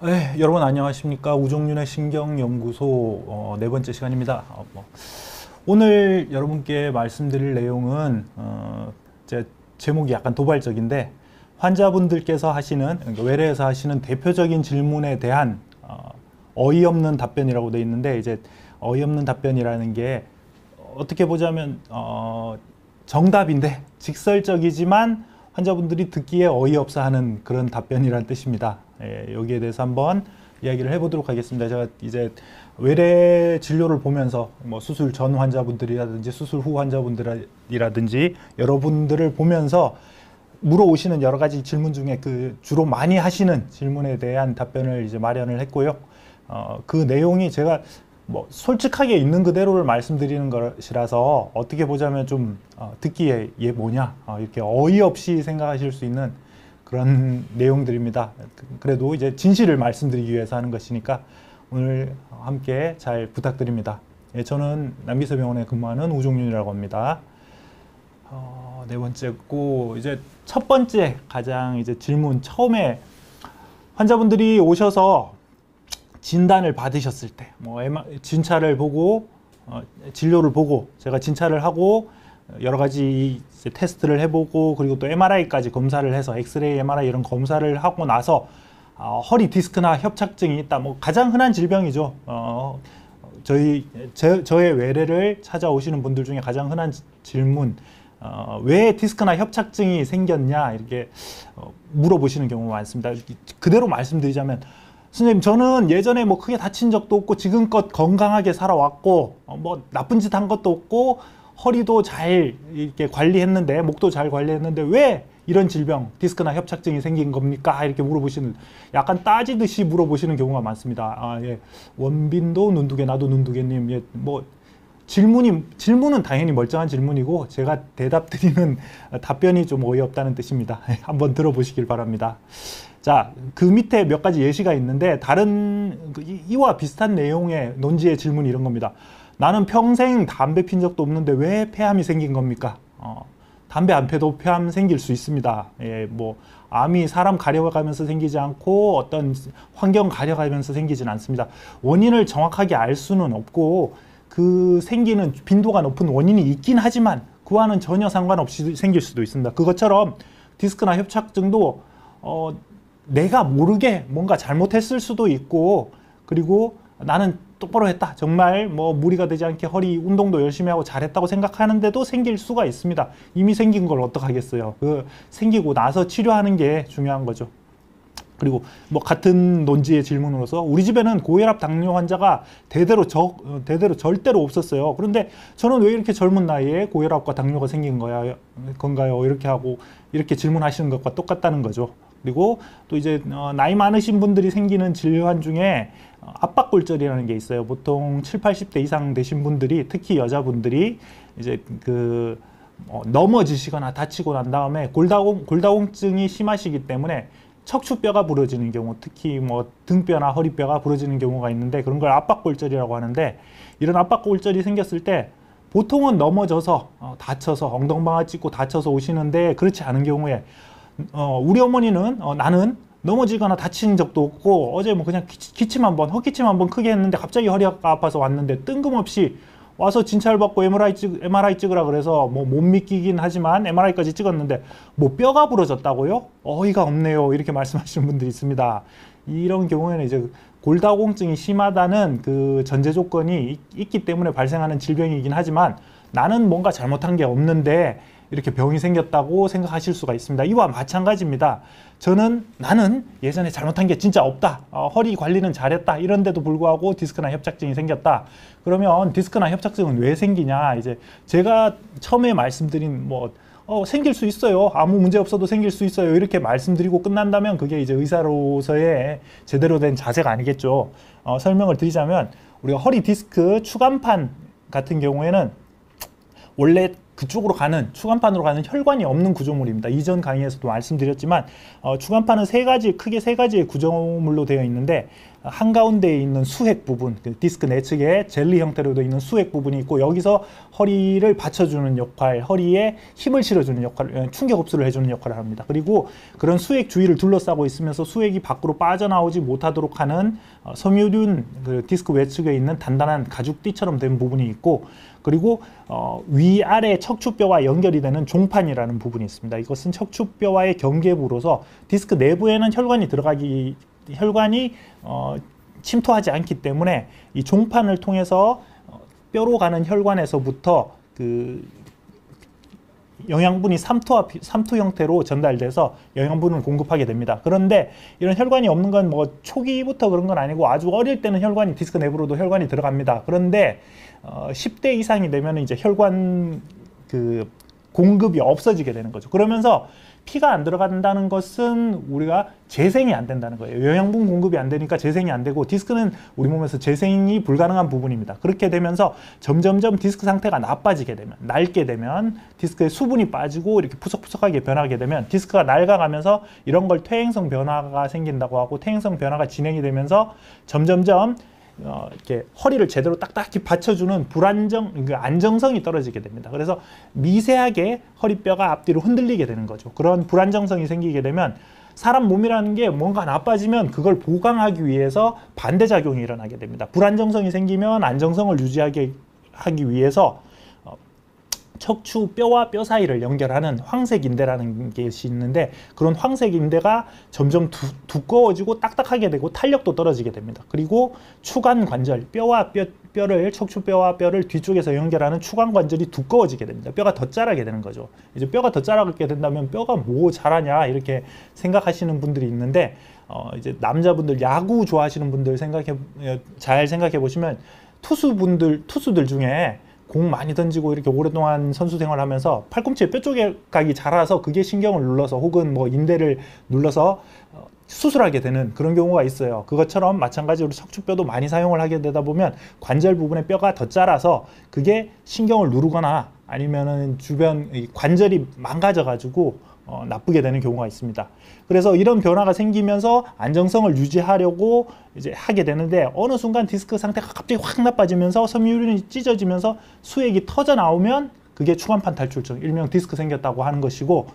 네, 여러분 안녕하십니까. 우종윤의 신경연구소 네 번째 시간입니다. 오늘 여러분께 말씀드릴 내용은 제 제목이 약간 도발적인데, 환자분들께서 하시는, 그러니까 외래에서 하시는 대표적인 질문에 대한 어이없는 답변이라고 되어 있는데, 이제 어이없는 답변이라는 게 어떻게 보자면 정답인데 직설적이지만 환자분들이 듣기에 어이없어 하는 그런 답변이라는 뜻입니다. 예, 여기에 대해서 한번 이야기를 해보도록 하겠습니다. 제가 이제 외래 진료를 보면서 뭐 수술 전 환자분들이라든지 수술 후 환자분들이라든지 여러분들을 보면서 물어오시는 여러 가지 질문 중에 그 주로 많이 하시는 질문에 대한 답변을 이제 마련을 했고요. 그 내용이 제가 뭐 솔직하게 있는 그대로를 말씀드리는 것이라서 어떻게 보자면 좀 듣기에 얘 뭐냐 이렇게 어이없이 생각하실 수 있는 그런 내용들입니다. 그래도 이제 진실을 말씀드리기 위해서 하는 것이니까 오늘 함께 잘 부탁드립니다. 예, 저는 남기서병원에 근무하는 우종윤이라고 합니다. 네 번째고, 이제 첫 번째 가장 이제 질문, 처음에 환자분들이 오셔서 진단을 받으셨을 때, 뭐 진찰을 보고 진료를 보고 제가 진찰을 하고 여러 가지 이제 테스트를 해보고, 그리고 또 MRI까지 검사를 해서 엑스레이, MRI 이런 검사를 하고 나서 허리 디스크나 협착증이 있다. 뭐 가장 흔한 질병이죠. 저의 외래를 찾아오시는 분들 중에 가장 흔한 질문, 왜 디스크나 협착증이 생겼냐 이렇게 물어보시는 경우가 많습니다. 그대로 말씀드리자면, 선생님, 저는 예전에 뭐 크게 다친 적도 없고 지금껏 건강하게 살아왔고 뭐 나쁜 짓 한 것도 없고 허리도 잘 이렇게 관리했는데, 목도 잘 관리했는데 왜 이런 질병, 디스크나 협착증이 생긴 겁니까? 이렇게 물어보시는, 약간 따지듯이 물어보시는 경우가 많습니다. 예. 원빈도 눈두개, 나도 눈두개님, 예, 뭐 질문은 당연히 멀쩡한 질문이고 제가 대답 드리는 답변이 좀 어이없다는 뜻입니다. 한번 들어보시길 바랍니다. 자, 그 밑에 몇 가지 예시가 있는데, 다른 이와 비슷한 내용의 논지의 질문이 이런 겁니다. 나는 평생 담배 핀 적도 없는데 왜 폐암이 생긴 겁니까? 담배 안 펴도 폐암 생길 수 있습니다. 예, 뭐 암이 사람 가려가면서 생기지 않고 어떤 환경 가려가면서 생기진 않습니다. 원인을 정확하게 알 수는 없고, 그 생기는 빈도가 높은 원인이 있긴 하지만 그와는 전혀 상관없이 생길 수도 있습니다. 그것처럼 디스크나 협착증도 내가 모르게 뭔가 잘못했을 수도 있고, 그리고 나는 똑바로 했다, 정말 뭐 무리가 되지 않게 허리 운동도 열심히 하고 잘했다고 생각하는데도 생길 수가 있습니다. 이미 생긴 걸 어떡하겠어요. 그 생기고 나서 치료하는 게 중요한 거죠. 그리고 뭐 같은 논지의 질문으로서, 우리 집에는 고혈압 당뇨 환자가 대대로 절대로 없었어요. 그런데 저는 왜 이렇게 젊은 나이에 고혈압과 당뇨가 생긴 건가요? 이렇게 하고 이렇게 질문하시는 것과 똑같다는 거죠. 그리고 또 이제 나이 많으신 분들이 생기는 질환 중에 압박골절이라는 게 있어요. 보통 7, 80대 이상 되신 분들이, 특히 여자분들이 이제 넘어지시거나 다치고 난 다음에 골다공증이 심하시기 때문에 척추뼈가 부러지는 경우, 특히 뭐 등뼈나 허리뼈가 부러지는 경우가 있는데, 그런 걸 압박골절이라고 하는데, 이런 압박골절이 생겼을 때 보통은 넘어져서 다쳐서 엉덩방아 찍고 다쳐서 오시는데, 그렇지 않은 경우에 우리 어머니는 나는 넘어지거나 다친 적도 없고 어제 뭐 그냥 헛기침 한번 크게 했는데 갑자기 허리가 아파서 왔는데, 뜬금없이 와서 진찰받고 MRI 찍으라 그래서 뭐 못 믿기긴 하지만 MRI까지 찍었는데 뭐 뼈가 부러졌다고요? 어이가 없네요. 이렇게 말씀하시는 분들이 있습니다. 이런 경우에는 이제 골다공증이 심하다는 그 전제 조건이 있기 때문에 발생하는 질병이긴 하지만, 나는 뭔가 잘못한 게 없는데 이렇게 병이 생겼다고 생각하실 수가 있습니다. 이와 마찬가지입니다. 나는 예전에 잘못한 게 진짜 없다, 허리 관리는 잘했다, 이런데도 불구하고 디스크나 협착증이 생겼다. 그러면 디스크나 협착증은 왜 생기냐, 이제 제가 처음에 말씀드린 생길 수 있어요, 아무 문제 없어도 생길 수 있어요, 이렇게 말씀드리고 끝난다면 그게 이제 의사로서의 제대로 된 자세가 아니겠죠. 설명을 드리자면, 우리가 허리 디스크 추간판 같은 경우에는 원래 그쪽으로 가는, 추간판으로 가는 혈관이 없는 구조물입니다. 이전 강의에서도 말씀드렸지만 추간판은 크게 세 가지의 구조물로 되어 있는데, 한가운데에 있는 수핵 부분, 그 디스크 내측에 젤리 형태로 되어 있는 수핵 부분이 있고 여기서 허리를 받쳐주는 역할, 허리에 힘을 실어주는 역할, 충격 흡수를 해주는 역할을 합니다. 그리고 그런 수핵 주위를 둘러싸고 있으면서 수핵이 밖으로 빠져나오지 못하도록 하는 섬유륜 그 디스크 외측에 있는 단단한 가죽띠처럼 된 부분이 있고 그리고 위아래 척추뼈와 연결이 되는 종판이라는 부분이 있습니다. 이것은 척추뼈와의 경계부로서 디스크 내부에는 혈관이 침투하지 않기 때문에 이 종판을 통해서 뼈로 가는 혈관에서부터 그 영양분이 삼투 형태로 전달돼서 영양분을 공급하게 됩니다. 그런데 이런 혈관이 없는 건 뭐 초기부터 그런 건 아니고 아주 어릴 때는 혈관이 디스크 내부로도 혈관이 들어갑니다. 그런데 10대 이상이 되면 이제 혈관 그 공급이 없어지게 되는 거죠. 그러면서 피가 안 들어간다는 것은 우리가 재생이 안 된다는 거예요. 영양분 공급이 안 되니까 재생이 안 되고 디스크는 우리 몸에서 재생이 불가능한 부분입니다. 그렇게 되면서 점점점 디스크 상태가 나빠지게 되면, 낡게 되면 디스크의 수분이 빠지고 이렇게 푸석푸석하게 변하게 되면 디스크가 낡아가면서 이런 걸 퇴행성 변화가 생긴다고 하고 퇴행성 변화가 진행이 되면서 점점점 이렇게 허리를 제대로 딱딱히 받쳐주는 안정성이 떨어지게 됩니다. 그래서 미세하게 허리뼈가 앞뒤로 흔들리게 되는 거죠. 그런 불안정성이 생기게 되면 사람 몸이라는 게 뭔가 나빠지면 그걸 보강하기 위해서 반대작용이 일어나게 됩니다. 불안정성이 생기면 안정성을 유지하기 위해서 척추 뼈와 뼈 사이를 연결하는 황색인대라는 것이 있는데 그런 황색인대가 점점 두꺼워지고 딱딱하게 되고 탄력도 떨어지게 됩니다. 그리고 추간 관절, 척추뼈와 뼈를 뒤쪽에서 연결하는 추간 관절이 두꺼워지게 됩니다. 뼈가 더 자라게 되는 거죠. 이제 뼈가 더 자라게 된다면 뼈가 뭐 자라냐 이렇게 생각하시는 분들이 있는데 이제 남자분들 야구 좋아하시는 분들 잘 생각해 보시면 투수들 중에 공 많이 던지고 이렇게 오랫동안 선수 생활하면서 팔꿈치에 뼈 조각이 자라서 그게 신경을 눌러서 혹은 뭐 인대를 눌러서 수술하게 되는 그런 경우가 있어요. 그것처럼 마찬가지로 척추뼈도 많이 사용을 하게 되다 보면 관절 부분에 뼈가 더 자라서 그게 신경을 누르거나 아니면은 주변 관절이 망가져 가지고 나쁘게 되는 경우가 있습니다. 그래서 이런 변화가 생기면서 안정성을 유지하려고 이제 하게 되는데 어느 순간 디스크 상태가 갑자기 확 나빠지면서 섬유륜이 찢어지면서 수액이 터져 나오면 그게 추간판 탈출증, 일명 디스크 생겼다고 하는 것이고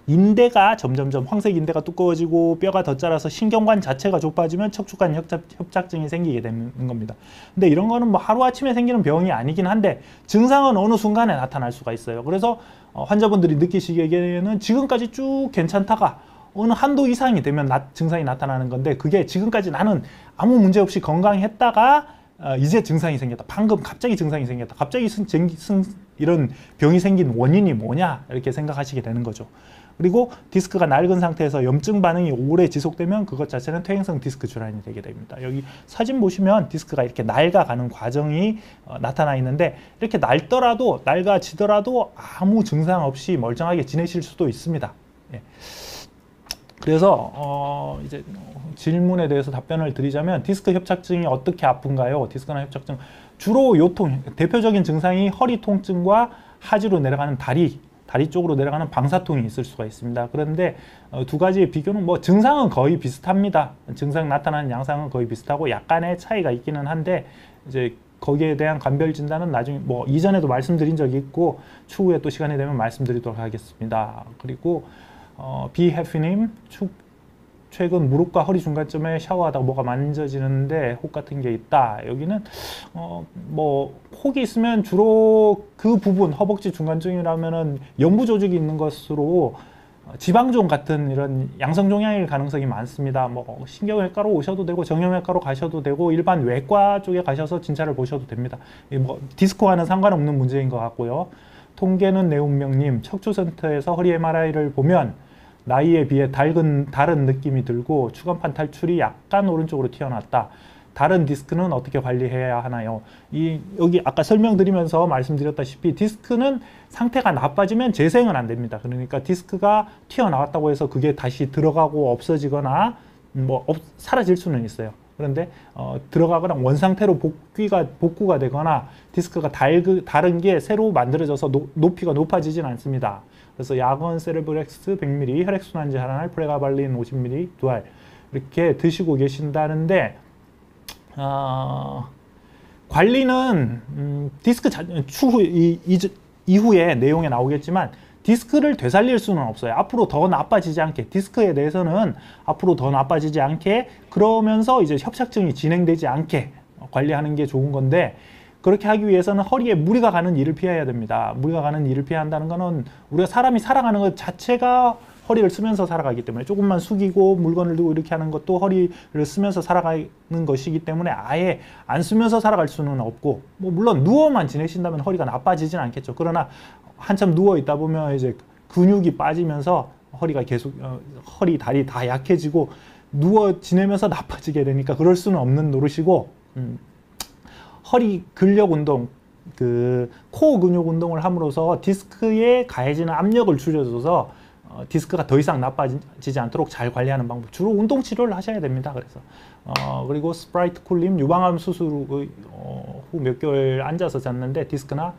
인대가 점점점 황색 인대가 두꺼워지고 뼈가 더 자라서 신경관 자체가 좁아지면 척추관 협착증이 생기게 되는 겁니다. 근데 이런 거는 뭐 하루아침에 생기는 병이 아니긴 한데 증상은 어느 순간에 나타날 수가 있어요. 그래서 환자분들이 느끼시기에는 지금까지 쭉 괜찮다가 어느 한도 이상이 되면 증상이 나타나는 건데 그게 지금까지 나는 아무 문제 없이 건강했다가 이제 증상이 생겼다. 방금 갑자기 증상이 생겼다. 갑자기 이런 병이 생긴 원인이 뭐냐 이렇게 생각하시게 되는 거죠. 그리고 디스크가 낡은 상태에서 염증 반응이 오래 지속되면 그것 자체는 퇴행성 디스크 질환이 되게 됩니다. 여기 사진 보시면 디스크가 이렇게 낡아가는 과정이 나타나 있는데 이렇게 낡아지더라도 아무 증상 없이 멀쩡하게 지내실 수도 있습니다. 예. 그래서 이제 질문에 대해서 답변을 드리자면 디스크 협착증이 어떻게 아픈가요? 디스크나 협착증 주로 대표적인 증상이 허리 통증과 하지로 내려가는 다리 쪽으로 내려가는 방사통이 있을 수가 있습니다. 그런데 두 가지의 비교는 뭐 증상은 거의 비슷합니다. 증상 나타나는 양상은 거의 비슷하고 약간의 차이가 있기는 한데 이제 거기에 대한 감별 진단은 나중에 뭐 이전에도 말씀드린 적이 있고 추후에 또 시간이 되면 말씀드리도록 하겠습니다. 그리고 비해피님 최근 무릎과 허리 중간쯤에 샤워하다가 뭐가 만져지는데 혹 같은 게 있다. 여기는 뭐 혹이 있으면 주로 그 부분 허벅지 중간쯤이라면은 연부 조직이 있는 것으로 지방종 같은 이런 양성종양일 가능성이 많습니다. 뭐 신경외과로 오셔도 되고 정형외과로 가셔도 되고 일반 외과 쪽에 가셔서 진찰을 보셔도 됩니다. 뭐 디스크와는 상관없는 문제인 것 같고요. 통계는 내 운명님 척추센터에서 허리 MRI를 보면 나이에 비해 다른 느낌이 들고 추간판 탈출이 약간 오른쪽으로 튀어나왔다. 다른 디스크는 어떻게 관리해야 하나요? 여기 아까 설명드리면서 말씀드렸다시피 디스크는 상태가 나빠지면 재생은 안 됩니다. 그러니까 디스크가 튀어나왔다고 해서 그게 다시 들어가고 없어지거나 사라질 수는 있어요. 그런데 들어가거나 원상태로 복구가 되거나 디스크가 다른 게 새로 만들어져서 높이가 높아지진 않습니다. 그래서 약원 세르브렉스 100ml, 혈액순환제 하나알, 프레가발린 50ml, 2알 이렇게 드시고 계신다는데 관리는 디스크 추후 이후에 내용에 나오겠지만 디스크를 되살릴 수는 없어요. 앞으로 더 나빠지지 않게, 디스크에 대해서는 앞으로 더 나빠지지 않게, 그러면서 이제 협착증이 진행되지 않게 관리하는 게 좋은 건데, 그렇게 하기 위해서는 허리에 무리가 가는 일을 피해야 됩니다. 무리가 가는 일을 피해야 한다는 거는 우리가 사람이 살아가는 것 자체가 허리를 쓰면서 살아가기 때문에, 조금만 숙이고 물건을 들고 이렇게 하는 것도 허리를 쓰면서 살아가는 것이기 때문에 아예 안 쓰면서 살아갈 수는 없고, 뭐 물론 누워만 지내신다면 허리가 나빠지진 않겠죠. 그러나 한참 누워 있다 보면 이제 근육이 빠지면서 허리가 계속 허리, 다리 다 약해지고 누워 지내면서 나빠지게 되니까 그럴 수는 없는 노릇이고, 허리 근력 운동, 그 코어 근육 운동을 함으로써 디스크에 가해지는 압력을 줄여줘서 디스크가 더 이상 나빠지지 않도록 잘 관리하는 방법, 주로 운동 치료를 하셔야 됩니다. 그래서 그리고 스프라이트 쿨님, 유방암 수술 후 몇 개월 앉아서 잤는데 디스크나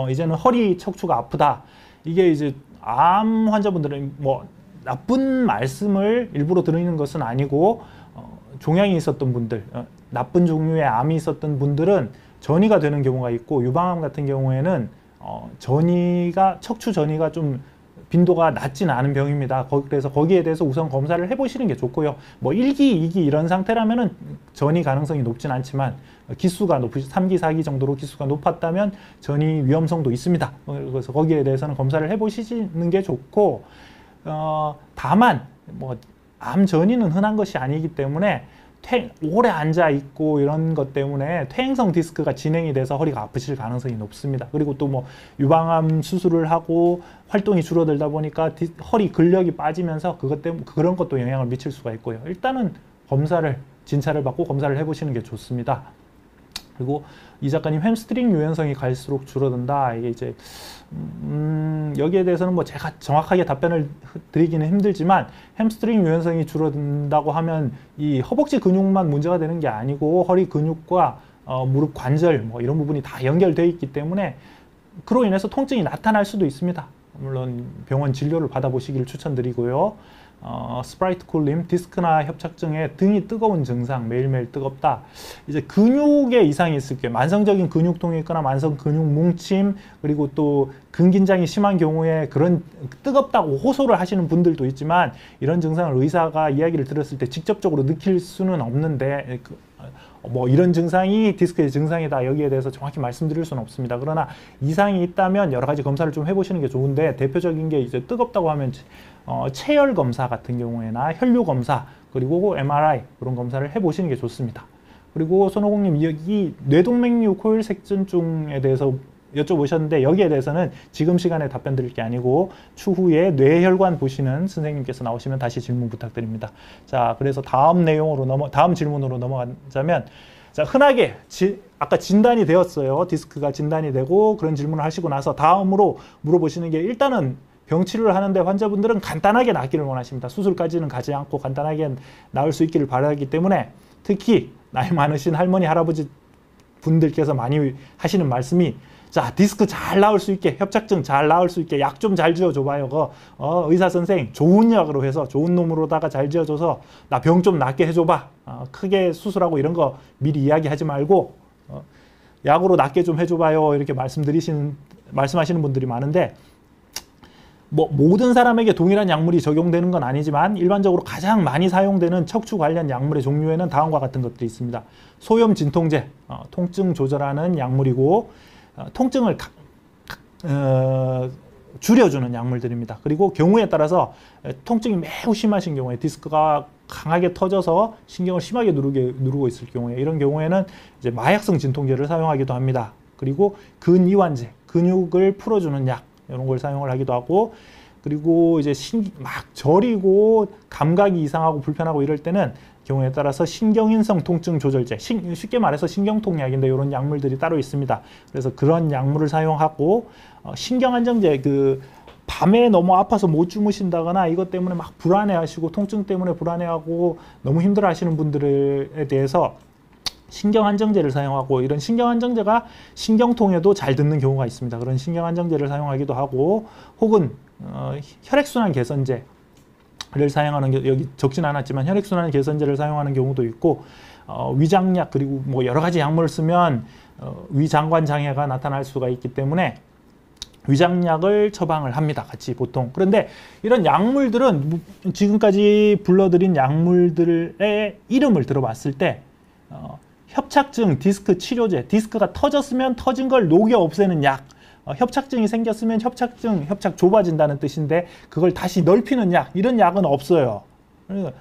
이제는 허리 척추가 아프다. 이게 이제 암 환자분들은 뭐 나쁜 말씀을 일부러 드리는 것은 아니고, 종양이 있었던 분들, 나쁜 종류의 암이 있었던 분들은 전이가 되는 경우가 있고, 유방암 같은 경우에는 척추 전이가 좀 빈도가 낮지는 않은 병입니다. 그래서 거기에 대해서 우선 검사를 해보시는 게 좋고요. 뭐 1기, 2기 이런 상태라면은 전이 가능성이 높진 않지만, 기수가 3기, 4기 정도로 기수가 높았다면 전이 위험성도 있습니다. 그래서 거기에 대해서는 검사를 해보시는 게 좋고, 다만 뭐 암 전이는 흔한 것이 아니기 때문에 오래 앉아 있고 이런 것 때문에 퇴행성 디스크가 진행이 돼서 허리가 아프실 가능성이 높습니다. 그리고 또 뭐 유방암 수술을 하고 활동이 줄어들다 보니까 허리 근력이 빠지면서 그것 때문에 그런 것도 영향을 미칠 수가 있고요. 일단은 진찰을 받고 검사를 해보시는 게 좋습니다. 그리고 이 작가님, 햄스트링 유연성이 갈수록 줄어든다. 이게 이제 여기에 대해서는 뭐 제가 정확하게 답변을 드리기는 힘들지만, 햄스트링 유연성이 줄어든다고 하면 이 허벅지 근육만 문제가 되는 게 아니고 허리 근육과 무릎 관절 뭐 이런 부분이 다 연결되어 있기 때문에 그로 인해서 통증이 나타날 수도 있습니다. 물론 병원 진료를 받아보시기를 추천드리고요. 스프라이트 쿨님, 디스크나 협착증에 등이 뜨거운 증상, 매일매일 뜨겁다. 이제 근육에 이상이 있을 경우, 만성적인 근육통이 있거나 만성 근육 뭉침, 그리고 또 근긴장이 심한 경우에 그런 뜨겁다고 호소를 하시는 분들도 있지만, 이런 증상을 의사가 이야기를 들었을 때 직접적으로 느낄 수는 없는데, 뭐 이런 증상이 디스크의 증상이다, 여기에 대해서 정확히 말씀드릴 수는 없습니다. 그러나 이상이 있다면 여러 가지 검사를 좀 해보시는 게 좋은데, 대표적인 게 이제 뜨겁다고 하면 체열 검사 같은 경우에나 혈류 검사, 그리고 MRI 그런 검사를 해보시는 게 좋습니다. 그리고 손오공님, 여기 뇌동맥류 코일색전증에 대해서 여쭤보셨는데, 여기에 대해서는 지금 시간에 답변 드릴 게 아니고 추후에 뇌혈관 보시는 선생님께서 나오시면 다시 질문 부탁드립니다. 자, 그래서 다음 질문으로 넘어가자면, 자, 흔하게 아까 진단이 되었어요. 디스크가 진단이 되고 그런 질문을 하시고 나서 다음으로 물어보시는 게, 일단은 병치료를 하는데 환자분들은 간단하게 낫기를 원하십니다. 수술까지는 가지 않고 간단하게 나을 수 있기를 바라기 때문에, 특히 나이 많으신 할머니, 할아버지 분들께서 많이 하시는 말씀이, 자, 디스크 잘 나을 수 있게, 협착증 잘 나을 수 있게 약 좀 잘 지어줘봐요. 의사 선생 좋은 약으로 해서, 좋은 놈으로다가 잘 지어줘서 나 병 좀 낫게 해줘봐. 크게 수술하고 이런 거 미리 이야기하지 말고 약으로 낫게 좀 해줘봐요. 이렇게 말씀하시는 분들이 많은데, 뭐 모든 사람에게 동일한 약물이 적용되는 건 아니지만, 일반적으로 가장 많이 사용되는 척추 관련 약물의 종류에는 다음과 같은 것들이 있습니다. 소염 진통제, 통증 조절하는 약물이고, 통증을 줄여주는 약물들입니다. 그리고 경우에 따라서 통증이 매우 심하신 경우에, 디스크가 강하게 터져서 신경을 심하게 누르고 있을 경우에, 이런 경우에는 이제 마약성 진통제를 사용하기도 합니다. 그리고 근이완제, 근육을 풀어주는 약, 이런 걸 사용을 하기도 하고, 그리고 이제 막 저리고 감각이 이상하고 불편하고 이럴 때는 경우에 따라서 신경인성 통증 조절제, 쉽게 말해서 신경통약인데 이런 약물들이 따로 있습니다. 그래서 그런 약물을 사용하고, 신경안정제, 밤에 너무 아파서 못 주무신다거나 이것 때문에 막 불안해하시고 통증 때문에 불안해하고 너무 힘들어하시는 분들에 대해서 신경안정제를 사용하고, 이런 신경안정제가 신경통에도 잘 듣는 경우가 있습니다. 그런 신경안정제를 사용하기도 하고, 혹은 혈액순환 개선제, 사용하는 게 여기 적진 않았지만 혈액순환 개선제를 사용하는 경우도 있고 위장약 그리고 뭐 여러 가지 약물을 쓰면 위장관 장애가 나타날 수가 있기 때문에 위장약을 처방을 합니다. 같이 보통. 그런데 이런 약물들은 지금까지 불러드린 약물들의 이름을 들어봤을 때 협착증 디스크 치료제, 디스크가 터졌으면 터진 걸 녹여 없애는 약, 협착증이 생겼으면 협착 좁아진다는 뜻인데 그걸 다시 넓히는 약, 이런 약은 없어요. 그러니까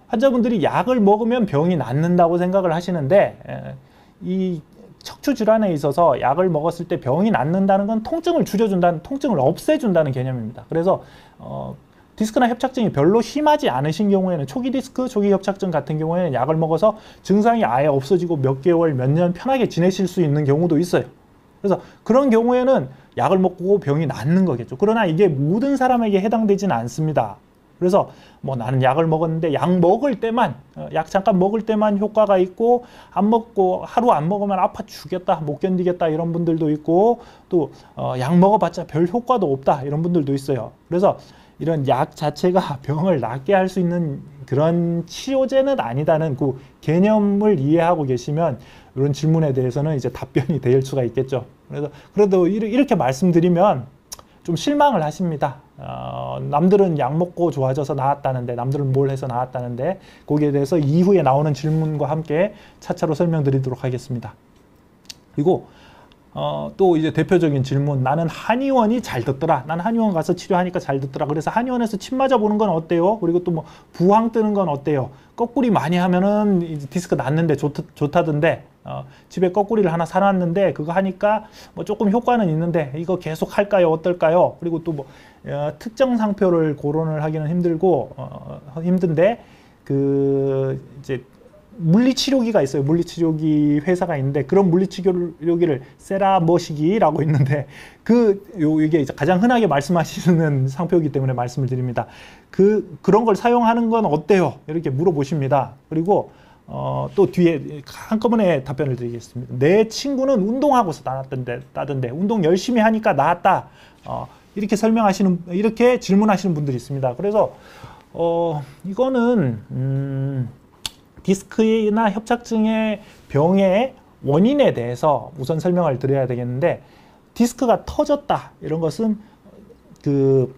환자분들이 약을 먹으면 병이 낫는다고 생각을 하시는데 이 척추 질환에 있어서 약을 먹었을 때 병이 낫는다는 건 통증을 줄여준다는, 통증을 없애준다는 개념입니다. 그래서 디스크나 협착증이 별로 심하지 않으신 경우에는 초기 디스크, 초기 협착증 같은 경우에는 약을 먹어서 증상이 아예 없어지고 몇 개월, 몇 년 편하게 지내실 수 있는 경우도 있어요. 그래서 그런 경우에는 약을 먹고 병이 낫는 거겠죠. 그러나 이게 모든 사람에게 해당되지는 않습니다. 그래서 뭐 나는 약을 먹었는데 약 먹을 때만, 약 잠깐 먹을 때만 효과가 있고 안 먹고 하루 안 먹으면 아파 죽겠다, 못 견디겠다 이런 분들도 있고 또 약 먹어봤자 별 효과도 없다 이런 분들도 있어요. 그래서 이런 약 자체가 병을 낫게 할 수 있는 그런 치료제는 아니다는 그 개념을 이해하고 계시면 이런 질문에 대해서는 이제 답변이 될 수가 있겠죠. 그래서 그래도 이렇게 말씀드리면 좀 실망을 하십니다. 남들은 약 먹고 좋아져서 나았다는데, 남들은 뭘 해서 나았다는데, 거기에 대해서 이후에 나오는 질문과 함께 차차로 설명드리도록 하겠습니다. 그리고 또 이제 대표적인 질문, 나는 한의원이 잘 듣더라. 나는 한의원 가서 치료하니까 잘 듣더라. 그래서 한의원에서 침 맞아보는 건 어때요? 그리고 또 뭐 부항 뜨는 건 어때요? 거꾸리 많이 하면은 이제 디스크 낫는데 좋다던데, 집에 거꾸리를 하나 사놨는데 그거 하니까 뭐 조금 효과는 있는데 이거 계속 할까요? 어떨까요? 그리고 또 뭐 특정 상표를 거론을 하기는 힘들고 힘든데 그 이제 물리치료기가 있어요. 물리치료기 회사가 있는데 그런 물리치료기를 세라머시기라고 있는데 이게 이제 가장 흔하게 말씀하시는 상표이기 때문에 말씀을 드립니다. 그런 걸 사용하는 건 어때요? 이렇게 물어보십니다. 그리고 또 뒤에 한꺼번에 답변을 드리겠습니다. 내 친구는 운동하고서 나았다던데 운동 열심히 하니까 나았다. 이렇게 질문하시는 분들이 있습니다. 그래서 이거는 디스크나 협착증의 병의 원인에 대해서 우선 설명을 드려야 되겠는데, 디스크가 터졌다 이런 것은 그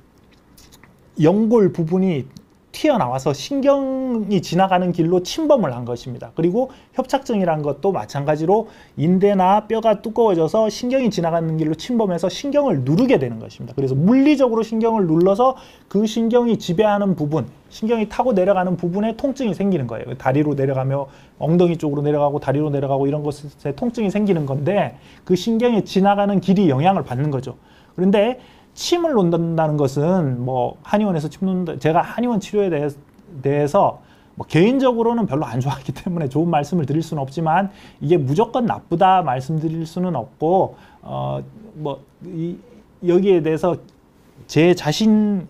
연골 부분이 튀어나와서 신경이 지나가는 길로 침범을 한 것입니다. 그리고 협착증이라는 것도 마찬가지로 인대나 뼈가 두꺼워져서 신경이 지나가는 길로 침범해서 신경을 누르게 되는 것입니다. 그래서 물리적으로 신경을 눌러서 그 신경이 지배하는 부분, 신경이 타고 내려가는 부분에 통증이 생기는 거예요. 다리로 내려가며 엉덩이 쪽으로 내려가고 다리로 내려가고 이런 것에 통증이 생기는 건데 그 신경이 지나가는 길이 영향을 받는 거죠. 그런데 침을 놓는다는 것은 뭐 한의원에서 침 놓는다, 제가 한의원 치료에 대해서 뭐 개인적으로는 별로 안 좋아하기 때문에 좋은 말씀을 드릴 수는 없지만 이게 무조건 나쁘다 말씀드릴 수는 없고 여기에 대해서 제 자신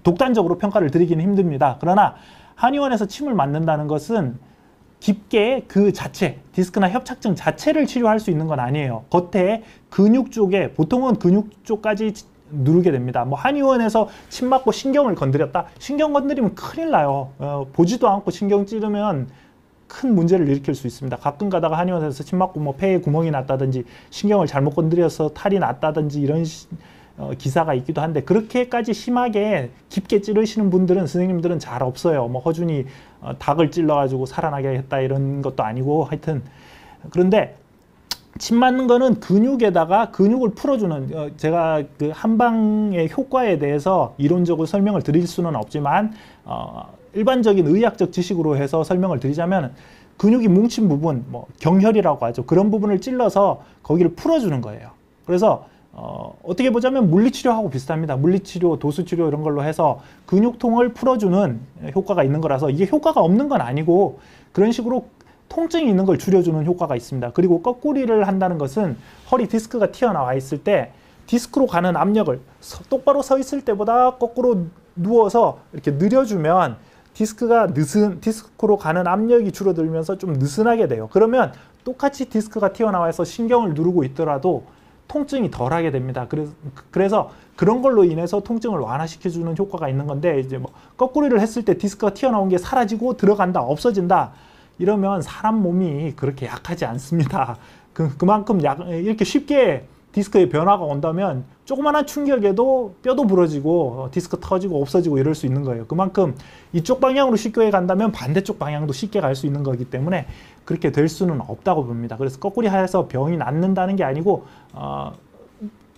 독단적으로 평가를 드리기는 힘듭니다. 그러나 한의원에서 침을 맞는다는 것은 깊게 그 자체, 디스크나 협착증 자체를 치료할 수 있는 건 아니에요. 겉에 근육 쪽에, 보통은 근육 쪽까지 누르게 됩니다. 뭐 한의원에서 침 맞고 신경을 건드렸다. 신경 건드리면 큰일 나요. 보지도 않고 신경 찌르면 큰 문제를 일으킬 수 있습니다. 가끔 가다가 한의원에서 침 맞고 뭐 폐에 구멍이 났다든지 신경을 잘못 건드려서 탈이 났다든지 이런 기사가 있기도 한데, 그렇게까지 심하게 깊게 찌르시는 분들은, 선생님들은 잘 없어요. 뭐 허준이 닭을 찔러가지고 살아나게 했다 이런 것도 아니고, 하여튼 그런데 침 맞는 거는 근육에다가 근육을 풀어주는, 제가 그 한방의 효과에 대해서 이론적으로 설명을 드릴 수는 없지만 일반적인 의학적 지식으로 해서 설명을 드리자면 근육이 뭉친 부분, 뭐 경혈이라고 하죠. 그런 부분을 찔러서 거기를 풀어주는 거예요. 그래서 어떻게 보자면 물리치료하고 비슷합니다. 물리치료, 도수치료 이런 걸로 해서 근육통을 풀어주는 효과가 있는 거라서 이게 효과가 없는 건 아니고 그런 식으로 통증이 있는 걸 줄여주는 효과가 있습니다. 그리고 거꾸리를 한다는 것은 허리 디스크가 튀어나와 있을 때 디스크로 가는 압력을 똑바로 서 있을 때보다 거꾸로 누워서 이렇게 늘려주면 디스크로 가는 압력이 줄어들면서 좀 느슨하게 돼요. 그러면 똑같이 디스크가 튀어나와서 신경을 누르고 있더라도 통증이 덜하게 됩니다. 그래서 그런 걸로 인해서 통증을 완화시켜주는 효과가 있는 건데, 이제 뭐 거꾸리를 했을 때 디스크가 튀어나온 게 사라지고 들어간다, 없어진다 이러면 사람 몸이 그렇게 약하지 않습니다. 그만큼 이렇게 쉽게 디스크에 변화가 온다면 조그마한 충격에도 뼈도 부러지고 디스크 터지고 없어지고 이럴 수 있는 거예요. 그만큼 이쪽 방향으로 쉽게 간다면 반대쪽 방향도 쉽게 갈 수 있는 거기 때문에 그렇게 될 수는 없다고 봅니다. 그래서 거꾸리 하여서 병이 낫는다는 게 아니고,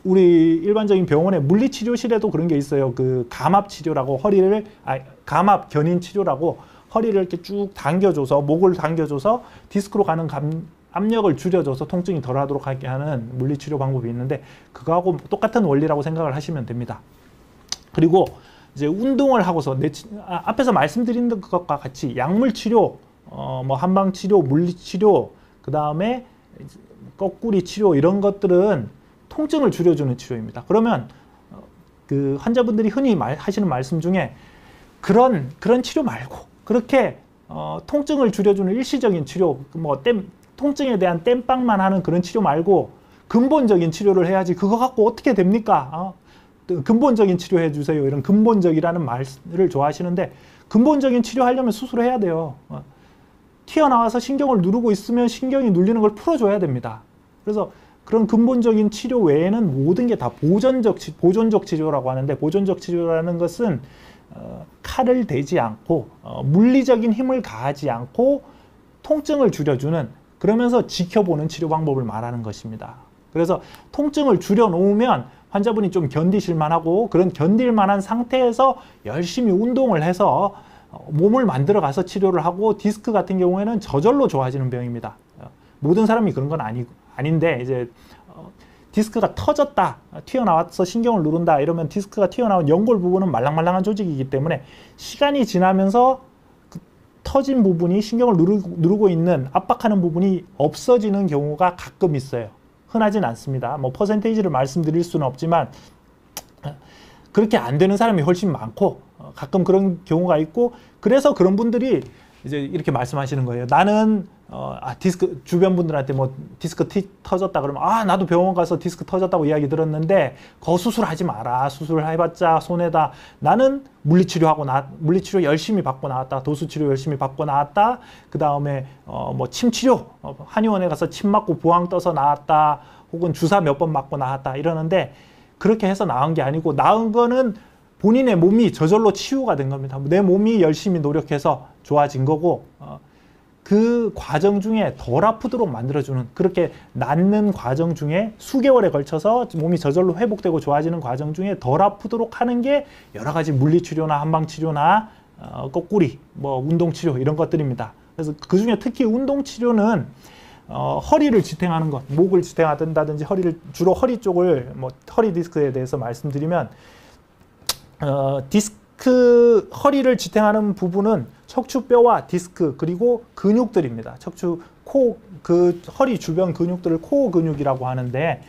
우리 일반적인 병원의 물리치료실에도 그런 게 있어요. 그 감압치료라고 감압 견인 치료라고 허리를 이렇게 쭉 당겨줘서, 목을 당겨줘서 디스크로 가는 압력을 줄여줘서 통증이 덜하도록 하게 하는 물리치료 방법이 있는데, 그거하고 똑같은 원리라고 생각을 하시면 됩니다. 그리고 이제 운동을 하고서 앞에서 말씀드린 것과 같이 약물치료, 뭐 한방치료, 물리치료, 그 다음에 거꾸리 치료 이런 것들은 통증을 줄여주는 치료입니다. 그러면 그 환자분들이 흔히 하시는 말씀 중에 그런 치료 말고 그렇게 통증을 줄여주는 일시적인 치료, 뭐 통증에 대한 땜빵만 하는 그런 치료 말고 근본적인 치료를 해야지 그거 갖고 어떻게 됩니까? 근본적인 치료해 주세요. 이런 근본적이라는 말을 좋아하시는데, 근본적인 치료하려면 수술해야 돼요. 튀어나와서 신경을 누르고 있으면 신경이 눌리는 걸 풀어줘야 됩니다. 그래서 그런 근본적인 치료 외에는 모든 게 다 보존적 치료라고 하는데, 보존적 치료라는 것은 칼을 대지 않고 물리적인 힘을 가하지 않고 통증을 줄여주는, 그러면서 지켜보는 치료 방법을 말하는 것입니다. 그래서 통증을 줄여놓으면 환자분이 좀 견디실 만하고, 그런 견딜 만한 상태에서 열심히 운동을 해서 몸을 만들어 가서 치료를 하고, 디스크 같은 경우에는 저절로 좋아지는 병입니다. 모든 사람이 그런 건 아닌데, 이제 디스크가 터졌다, 튀어나와서 신경을 누른다 이러면 디스크가 튀어나온 연골 부분은 말랑말랑한 조직이기 때문에 시간이 지나면서 그 터진 부분이 신경을 누르고 있는, 압박하는 부분이 없어지는 경우가 가끔 있어요. 흔하진 않습니다. 뭐 퍼센테이지를 말씀드릴 수는 없지만 그렇게 안 되는 사람이 훨씬 많고, 가끔 그런 경우가 있고, 그래서 그런 분들이 이제 이렇게 말씀하시는 거예요. 나는 디스크, 주변 분들한테 뭐 디스크 터졌다 그러면, 나도 병원 가서 디스크 터졌다고 이야기 들었는데 그거 수술하지 마라. 수술을 해봤자 손해다. 나는 물리치료 열심히 받고 나왔다. 도수치료 열심히 받고 나왔다. 그 다음에 뭐 침치료, 한의원에 가서 침 맞고 부항 떠서 나왔다. 혹은 주사 몇 번 맞고 나왔다 이러는데, 그렇게 해서 나은 게 아니고, 나은 거는 본인의 몸이 저절로 치유가 된 겁니다. 내 몸이 열심히 노력해서 좋아진 거고, 그 과정 중에 덜 아프도록 만들어주는, 그렇게 낫는 과정 중에 수개월에 걸쳐서 몸이 저절로 회복되고 좋아지는 과정 중에 덜 아프도록 하는 게 여러 가지 물리치료나 한방치료나 거꾸리, 뭐 운동치료 이런 것들입니다. 그래서 그 중에 특히 운동치료는 허리를 지탱하는 것, 목을 지탱하든지 주로 허리 쪽을, 뭐 허리 디스크에 대해서 말씀드리면, 허리를 지탱하는 부분은 척추뼈와 디스크 그리고 근육들입니다. 허리 주변 근육들을 코어 근육이라고 하는데,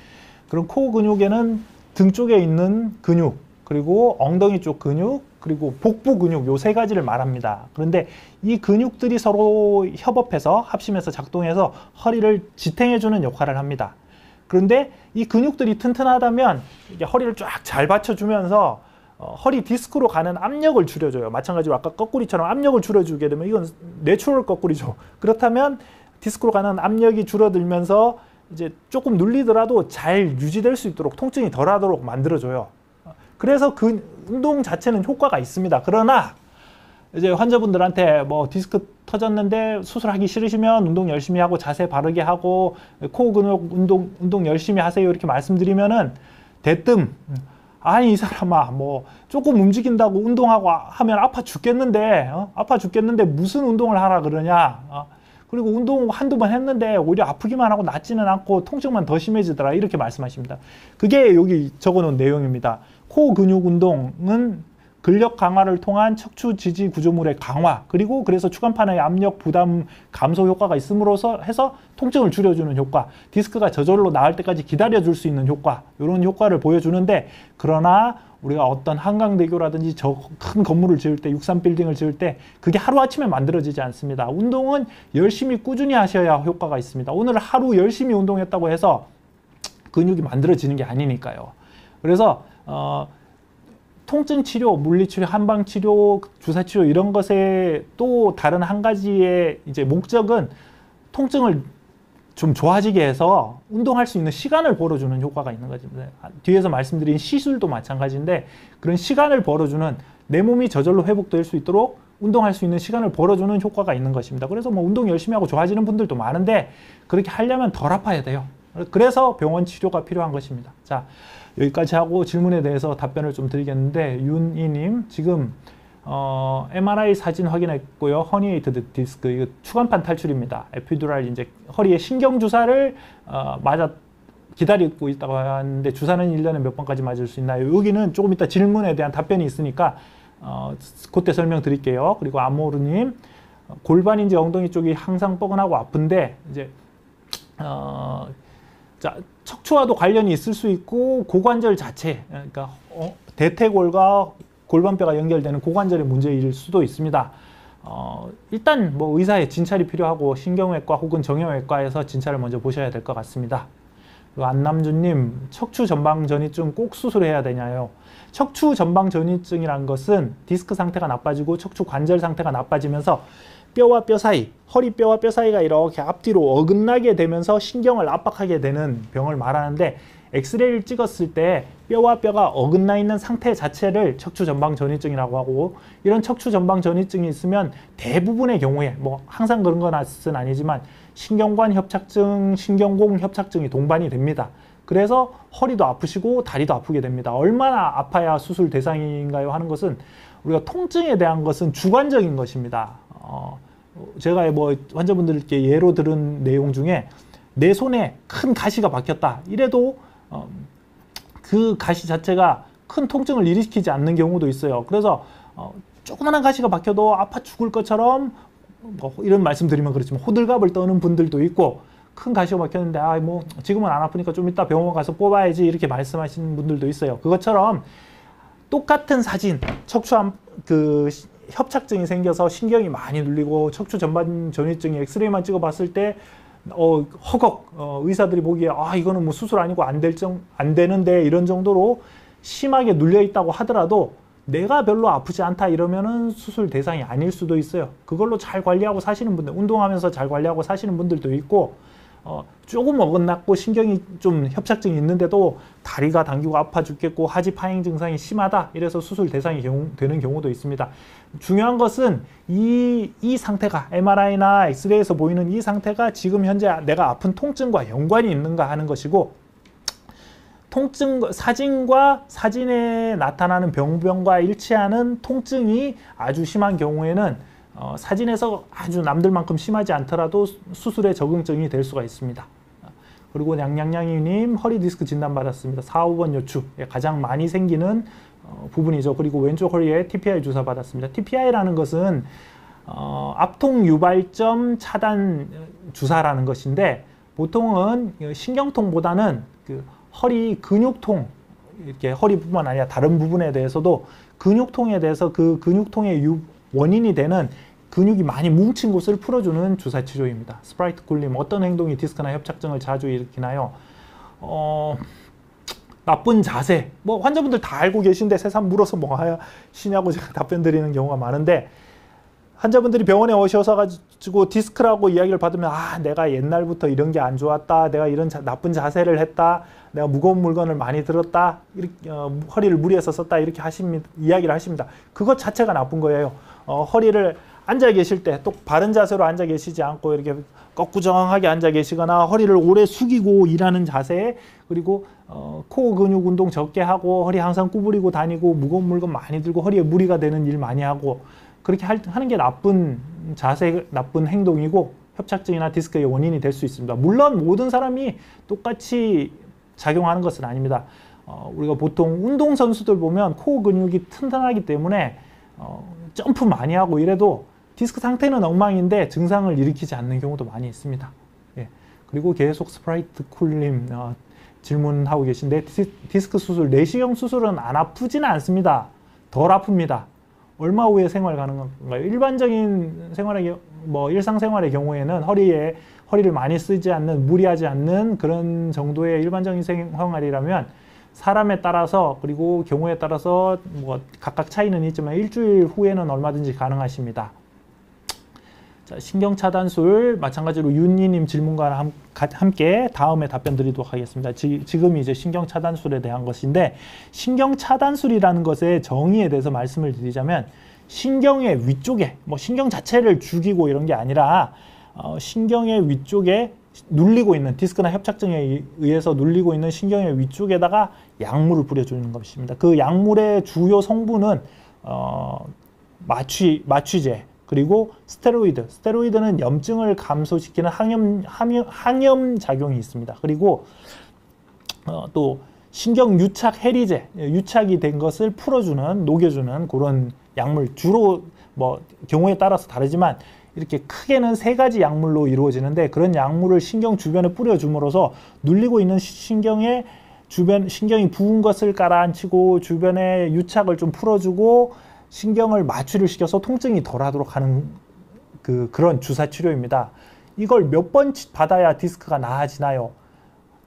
그런 코어 근육에는 등 쪽에 있는 근육, 그리고 엉덩이 쪽 근육, 그리고 복부 근육, 요 세 가지를 말합니다. 그런데 이 근육들이 서로 협업해서 합심해서 작동해서 허리를 지탱해주는 역할을 합니다. 그런데 이 근육들이 튼튼하다면 이게 허리를 쫙 잘 받쳐주면서 허리 디스크로 가는 압력을 줄여줘요. 마찬가지로 아까 거꾸리처럼 압력을 줄여주게 되면 이건 내추럴 거꾸리죠. 그렇다면 디스크로 가는 압력이 줄어들면서 이제 조금 눌리더라도 잘 유지될 수 있도록, 통증이 덜하도록 만들어줘요. 그래서 그 운동 자체는 효과가 있습니다. 그러나 이제 환자분들한테 뭐 디스크 터졌는데 수술하기 싫으시면 운동 열심히 하고 자세 바르게 하고 코어 근육 운동 열심히 하세요 이렇게 말씀드리면은 대뜸, 아니 이 사람아 뭐 조금 움직인다고 운동하고 하면 아파 죽겠는데 무슨 운동을 하라 그러냐, 그리고 운동 한두 번 했는데 오히려 아프기만 하고 낫지는 않고 통증만 더 심해지더라 이렇게 말씀하십니다. 그게 여기 적어놓은 내용입니다. 코어 근육 운동은 근력 강화를 통한 척추 지지 구조물의 강화, 그리고 그래서 추간판의 압력 부담 감소 효과가 있음으로써 해서 통증을 줄여주는 효과, 디스크가 저절로 나을 때까지 기다려줄 수 있는 효과, 이런 효과를 보여주는데, 그러나 우리가 어떤 한강대교라든지 저 큰 건물을 지을 때, 63빌딩을 지을 때 그게 하루아침에 만들어지지 않습니다. 운동은 열심히 꾸준히 하셔야 효과가 있습니다. 오늘 하루 열심히 운동했다고 해서 근육이 만들어지는 게 아니니까요. 그래서 통증 치료, 물리 치료, 한방 치료, 주사 치료 이런 것에 또 다른 한 가지의 이제 목적은 통증을 좀 좋아지게 해서 운동할 수 있는 시간을 벌어주는 효과가 있는 거죠. 뒤에서 말씀드린 시술도 마찬가지인데 그런 시간을 벌어주는, 내 몸이 저절로 회복될 수 있도록 운동할 수 있는 시간을 벌어주는 효과가 있는 것입니다. 그래서 뭐 운동 열심히 하고 좋아지는 분들도 많은데 그렇게 하려면 덜 아파야 돼요. 그래서 병원 치료가 필요한 것입니다. 자, 여기까지 하고 질문에 대해서 답변을 좀 드리겠는데, 윤이님 지금 MRI 사진 확인했고요. 허니에이트드 디스크, 이거 추간판 탈출입니다. 에피두랄, 이제 허리에 신경 주사를 맞아 기다리고 있다고 하는데 주사는 1년에 몇 번까지 맞을 수 있나요? 여기는 조금 이따 질문에 대한 답변이 있으니까 그때 설명드릴게요. 그리고 아모르님, 골반인지 엉덩이 쪽이 항상 뻐근하고 아픈데 이제 자, 척추와도 관련이 있을 수 있고 고관절 자체, 그러니까 대퇴골과 골반뼈가 연결되는 고관절의 문제일 수도 있습니다. 일단 뭐 의사의 진찰이 필요하고 신경외과 혹은 정형외과에서 진찰을 먼저 보셔야 될 것 같습니다. 그리고 안남주님, 척추 전방 전이증 꼭 수술해야 되냐요? 척추 전방 전이증이란 것은 디스크 상태가 나빠지고 척추 관절 상태가 나빠지면서 뼈와 뼈 사이, 허리뼈와 뼈 사이가 이렇게 앞뒤로 어긋나게 되면서 신경을 압박하게 되는 병을 말하는데, 엑스레이를 찍었을 때 뼈와 뼈가 어긋나 있는 상태 자체를 척추 전방 전이증이라고 하고, 이런 척추 전방 전이증이 있으면 대부분의 경우에, 뭐 항상 그런 건 아니지만 신경관 협착증, 신경공 협착증이 동반이 됩니다. 그래서 허리도 아프시고 다리도 아프게 됩니다. 얼마나 아파야 수술 대상인가요? 하는 것은, 우리가 통증에 대한 것은 주관적인 것입니다. 제가 뭐 환자분들께 예로 들은 내용 중에 내 손에 큰 가시가 박혔다 이래도 그 가시 자체가 큰 통증을 일으키지 않는 경우도 있어요. 그래서 조그만한 가시가 박혀도 아파 죽을 것처럼, 뭐 이런 말씀 드리면 그렇지만 호들갑을 떠는 분들도 있고, 큰 가시가 박혔는데 뭐 지금은 안 아프니까 좀 이따 병원 가서 뽑아야지 이렇게 말씀하시는 분들도 있어요. 그것처럼 똑같은 사진, 척추 협착증이 생겨서 신경이 많이 눌리고 척추 전방 전이증이 엑스레이만 찍어봤을 때 의사들이 보기에 이거는 뭐 수술 아니고 안 되는데 이런 정도로 심하게 눌려 있다고 하더라도 내가 별로 아프지 않다 이러면은 수술 대상이 아닐 수도 있어요. 그걸로 잘 관리하고 사시는 분들, 운동하면서 잘 관리하고 사시는 분들도 있고, 조금 어긋났고 신경이 좀 협착증이 있는데도 다리가 당기고 아파 죽겠고 하지 파행 증상이 심하다 이래서 수술 대상이 되는 경우도 있습니다. 중요한 것은 이 상태가, MRI나 엑스레이에서 보이는 이 상태가 지금 현재 내가 아픈 통증과 연관이 있는가 하는 것이고, 사진과 사진에 나타나는 병변과 일치하는 통증이 아주 심한 경우에는 사진에서 아주 남들만큼 심하지 않더라도 수술에 적응증이 될 수가 있습니다. 그리고 냥냥냥이님, 허리 디스크 진단 받았습니다. 4, 5번 요추, 가장 많이 생기는 부분이죠. 그리고 왼쪽 허리에 TPI 주사 받았습니다. TPI라는 것은 압통 유발점 차단 주사라는 것인데, 보통은 신경통보다는 그 허리 근육통, 이렇게 허리뿐만 아니라 다른 부분에 대해서도 근육통에 대해서 그 근육통의 원인이 되는 근육이 많이 뭉친 곳을 풀어주는 주사 치료입니다. 스프라이트 쿨님, 어떤 행동이 디스크나 협착증을 자주 일으키나요? 나쁜 자세, 뭐 환자분들 다 알고 계신데 새삼 물어서 뭐 하시냐고 제가 답변 드리는 경우가 많은데, 환자분들이 병원에 오셔서 가지고 디스크라고 이야기를 받으면 내가 옛날부터 이런 게 안 좋았다, 내가 이런 나쁜 자세를 했다, 내가 무거운 물건을 많이 들었다, 이렇게 허리를 무리해서 썼다, 이렇게 이야기를 하십니다. 그것 자체가 나쁜 거예요. 허리를 앉아 계실 때 또 바른 자세로 앉아 계시지 않고 이렇게 꺾구정하게 앉아 계시거나 허리를 오래 숙이고 일하는 자세, 그리고 코어 근육 운동 적게 하고 허리 항상 구부리고 다니고 무거운 물건 많이 들고 허리에 무리가 되는 일 많이 하고, 그렇게 하는 게 나쁜 자세, 나쁜 행동이고 협착증이나 디스크의 원인이 될 수 있습니다. 물론 모든 사람이 똑같이 작용하는 것은 아닙니다. 우리가 보통 운동선수들 보면 코어 근육이 튼튼하기 때문에 점프 많이 하고 이래도 디스크 상태는 엉망인데 증상을 일으키지 않는 경우도 많이 있습니다. 예. 그리고 계속 스프라이트 쿨님 질문하고 계신데, 디스크 수술, 내시경 수술은 안 아프지는 않습니다. 덜 아픕니다. 얼마 후에 생활 가능한가요? 일반적인 생활의 뭐 일상생활의 경우에는 허리를 많이 쓰지 않는, 무리하지 않는 그런 정도의 일반적인 생활이라면 사람에 따라서, 그리고 경우에 따라서 뭐 각각 차이는 있지만 일주일 후에는 얼마든지 가능하십니다. 자, 신경차단술 마찬가지로 윤희님 질문과 함께 다음에 답변 드리도록 하겠습니다. 지금이 이제 신경차단술에 대한 것인데, 신경차단술이라는 것의 정의에 대해서 말씀을 드리자면, 신경의 위쪽에, 뭐 신경 자체를 죽이고 이런 게 아니라 신경의 위쪽에 눌리고 있는, 디스크나 협착증에 의해서 눌리고 있는 신경의 위쪽에다가 약물을 뿌려주는 것입니다. 그 약물의 주요 성분은 마취제, 그리고 스테로이드는 염증을 감소시키는 항염 작용이 있습니다. 그리고 또 신경 유착 해리제, 유착이 된 것을 풀어주는, 녹여주는 그런 약물, 주로 뭐 경우에 따라서 다르지만 이렇게 크게는 3가지 약물로 이루어지는데, 그런 약물을 신경 주변에 뿌려줌으로써 눌리고 있는 신경이 부은 것을 깔아앉히고 주변에 유착을 좀 풀어주고 신경을 마취를 시켜서 통증이 덜하도록 하는 그런 주사 치료입니다. 이걸 몇 번 받아야 디스크가 나아지나요?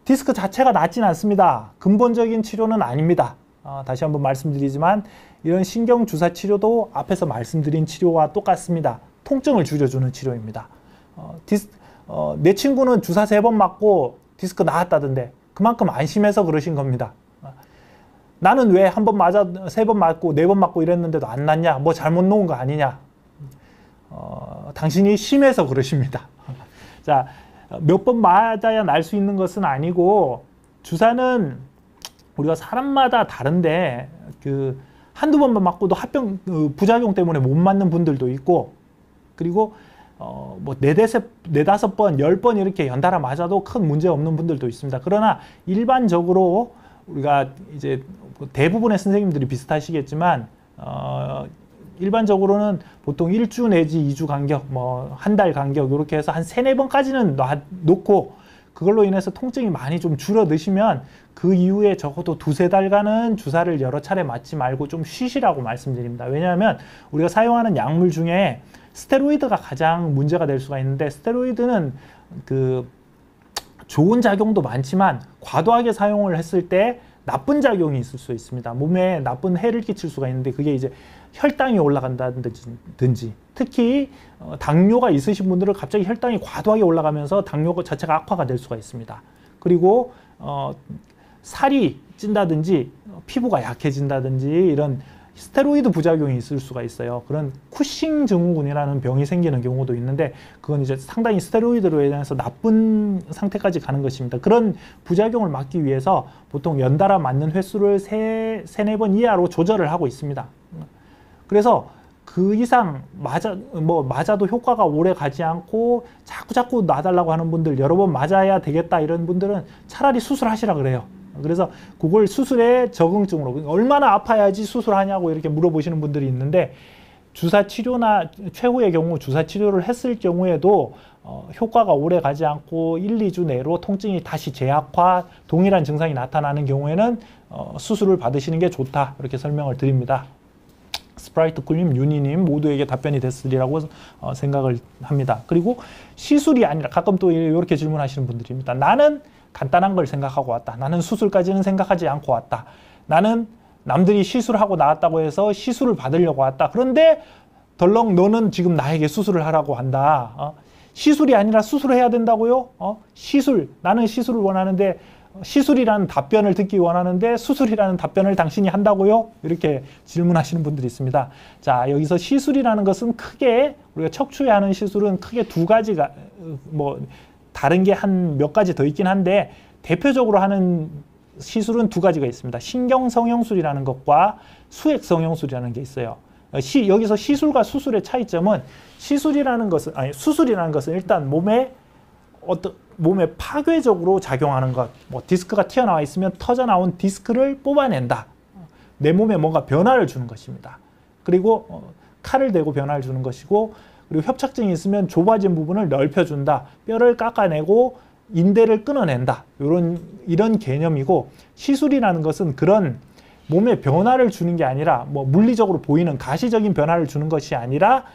디스크 자체가 낫진 않습니다. 근본적인 치료는 아닙니다. 다시 한번 말씀드리지만 이런 신경 주사 치료도 앞에서 말씀드린 치료와 똑같습니다. 통증을 줄여주는 치료입니다. 내 친구는 주사 3번 맞고 디스크 나았다던데 그만큼 안심해서 그러신 겁니다. 나는 왜 3번 맞고 4번 맞고 이랬는데도 안 낫냐? 뭐 잘못 놓은 거 아니냐? 당신이 심해서 그러십니다. 자, 몇 번 맞아야 날 수 있는 것은 아니고, 주사는 우리가 사람마다 다른데 한두 번만 맞고도 부작용 때문에 못 맞는 분들도 있고, 그리고 뭐 4, 5 번, 10번 이렇게 연달아 맞아도 큰 문제 없는 분들도 있습니다. 그러나 일반적으로 우리가 이제 대부분의 선생님들이 비슷하시겠지만 일반적으로는 보통 1주 내지 2주 간격, 뭐 한 달 간격 이렇게 해서 한 3, 4번까지는 놓고, 그걸로 인해서 통증이 많이 좀 줄어드시면 그 이후에 적어도 2, 3달간은 주사를 여러 차례 맞지 말고 좀 쉬시라고 말씀드립니다. 왜냐하면 우리가 사용하는 약물 중에 스테로이드가 가장 문제가 될 수가 있는데, 스테로이드는 좋은 작용도 많지만 과도하게 사용을 했을 때 나쁜 작용이 있을 수 있습니다. 몸에 나쁜 해를 끼칠 수가 있는데, 그게 이제 혈당이 올라간다든지, 특히 당뇨가 있으신 분들은 갑자기 혈당이 과도하게 올라가면서 당뇨 자체가 악화가 될 수가 있습니다. 그리고 살이 찐다든지 피부가 약해진다든지 이런 스테로이드 부작용이 있을 수가 있어요. 그런 쿠싱 증후군이라는 병이 생기는 경우도 있는데, 그건 이제 상당히 스테로이드로 인해서 나쁜 상태까지 가는 것입니다. 그런 부작용을 막기 위해서 보통 연달아 맞는 횟수를 3, 4번 이하로 조절을 하고 있습니다. 그래서 그 이상 맞아도 효과가 오래 가지 않고 자꾸 놔달라고 하는 분들, 여러 번 맞아야 되겠다 이런 분들은 차라리 수술하시라 그래요. 그래서 그걸 수술의 적응증으로, 얼마나 아파야지 수술하냐고 이렇게 물어보시는 분들이 있는데, 주사 치료나 최후의 경우 주사 치료를 했을 경우에도 효과가 오래 가지 않고 1, 2주 내로 통증이 다시 재악화, 동일한 증상이 나타나는 경우에는 수술을 받으시는 게 좋다, 이렇게 설명을 드립니다. 스프라이트 쿨님, 윤희님 모두에게 답변이 됐으리라고 생각을 합니다. 그리고 시술이 아니라, 가끔 또 이렇게 질문하시는 분들입니다. 나는 간단한 걸 생각하고 왔다. 나는 수술까지는 생각하지 않고 왔다. 나는 남들이 시술하고 나왔다고 해서 시술을 받으려고 왔다. 그런데 덜렁 너는 지금 나에게 수술을 하라고 한다. 시술이 아니라 수술을 해야 된다고요? 나는 시술을 원하는데, 시술이라는 답변을 듣기 원하는데 수술이라는 답변을 당신이 한다고요? 이렇게 질문하시는 분들이 있습니다. 자, 여기서 시술이라는 것은 크게, 우리가 척추에 하는 시술은 크게 2가지가, 뭐 다른 게 한 몇 가지 더 있긴 한데, 대표적으로 하는 시술은 2가지가 있습니다. 신경성형술이라는 것과 수액성형술이라는 게 있어요. 여기서 시술과 수술의 차이점은, 수술이라는 것은 일단 몸에 파괴적으로 작용하는 것, 뭐 디스크가 튀어나와 있으면 터져나온 디스크를 뽑아낸다. 내 몸에 뭔가 변화를 주는 것입니다. 그리고 칼을 대고 변화를 주는 것이고, 그리고 협착증이 있으면 좁아진 부분을 넓혀준다. 뼈를 깎아내고 인대를 끊어낸다. 이런 개념이고, 시술이라는 것은 그런 몸에 변화를 주는 게 아니라, 뭐 물리적으로 보이는 가시적인 변화를 주는 것이 아니라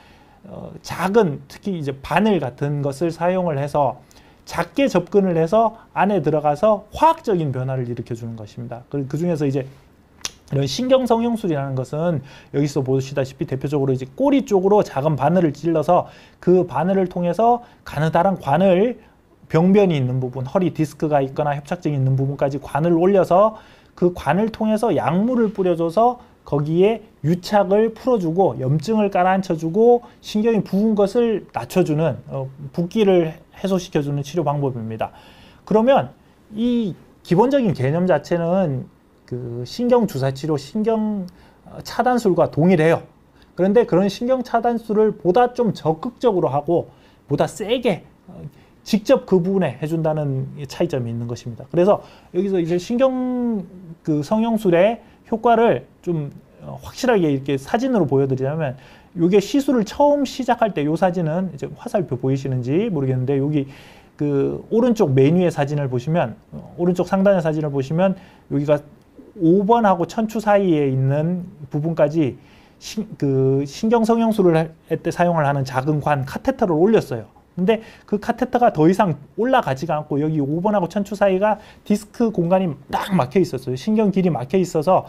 작은 특히 이제 바늘 같은 것을 사용을 해서 작게 접근을 해서 안에 들어가서 화학적인 변화를 일으켜 주는 것입니다. 그 중에서 이제 이런 신경성형술이라는 것은 여기서 보시다시피 대표적으로 이제 꼬리 쪽으로 작은 바늘을 찔러서 그 바늘을 통해서 가느다란 관을 병변이 있는 부분, 허리 디스크가 있거나 협착증이 있는 부분까지 관을 올려서 그 관을 통해서 약물을 뿌려줘서 거기에 유착을 풀어주고 염증을 깔아앉혀주고 신경이 부은 것을 낮춰주는 붓기를 해소시켜주는 치료 방법입니다. 그러면 이 기본적인 개념 자체는 그 신경 주사 치료, 신경 차단술과 동일해요. 그런데 그런 신경 차단술을 보다 좀 적극적으로 하고 보다 세게 직접 그 부분에 해준다는 차이점이 있는 것입니다. 그래서 여기서 이제 신경 그 성형술의 효과를 좀 확실하게 이렇게 사진으로 보여드리자면, 이게 시술을 처음 시작할 때 이 사진은 이제 화살표 보이시는지 모르겠는데, 여기 그 오른쪽 메인 위의 사진을 보시면, 오른쪽 상단의 사진을 보시면 여기가 5번하고 천추 사이에 있는 부분까지 그 신경 성형술을 할 때 사용을 하는 작은 관 카테터를 올렸어요. 근데 그 카테터가 더 이상 올라가지가 않고 여기 5번하고 천추 사이가 디스크 공간이 딱 막혀 있었어요. 신경 길이 막혀 있어서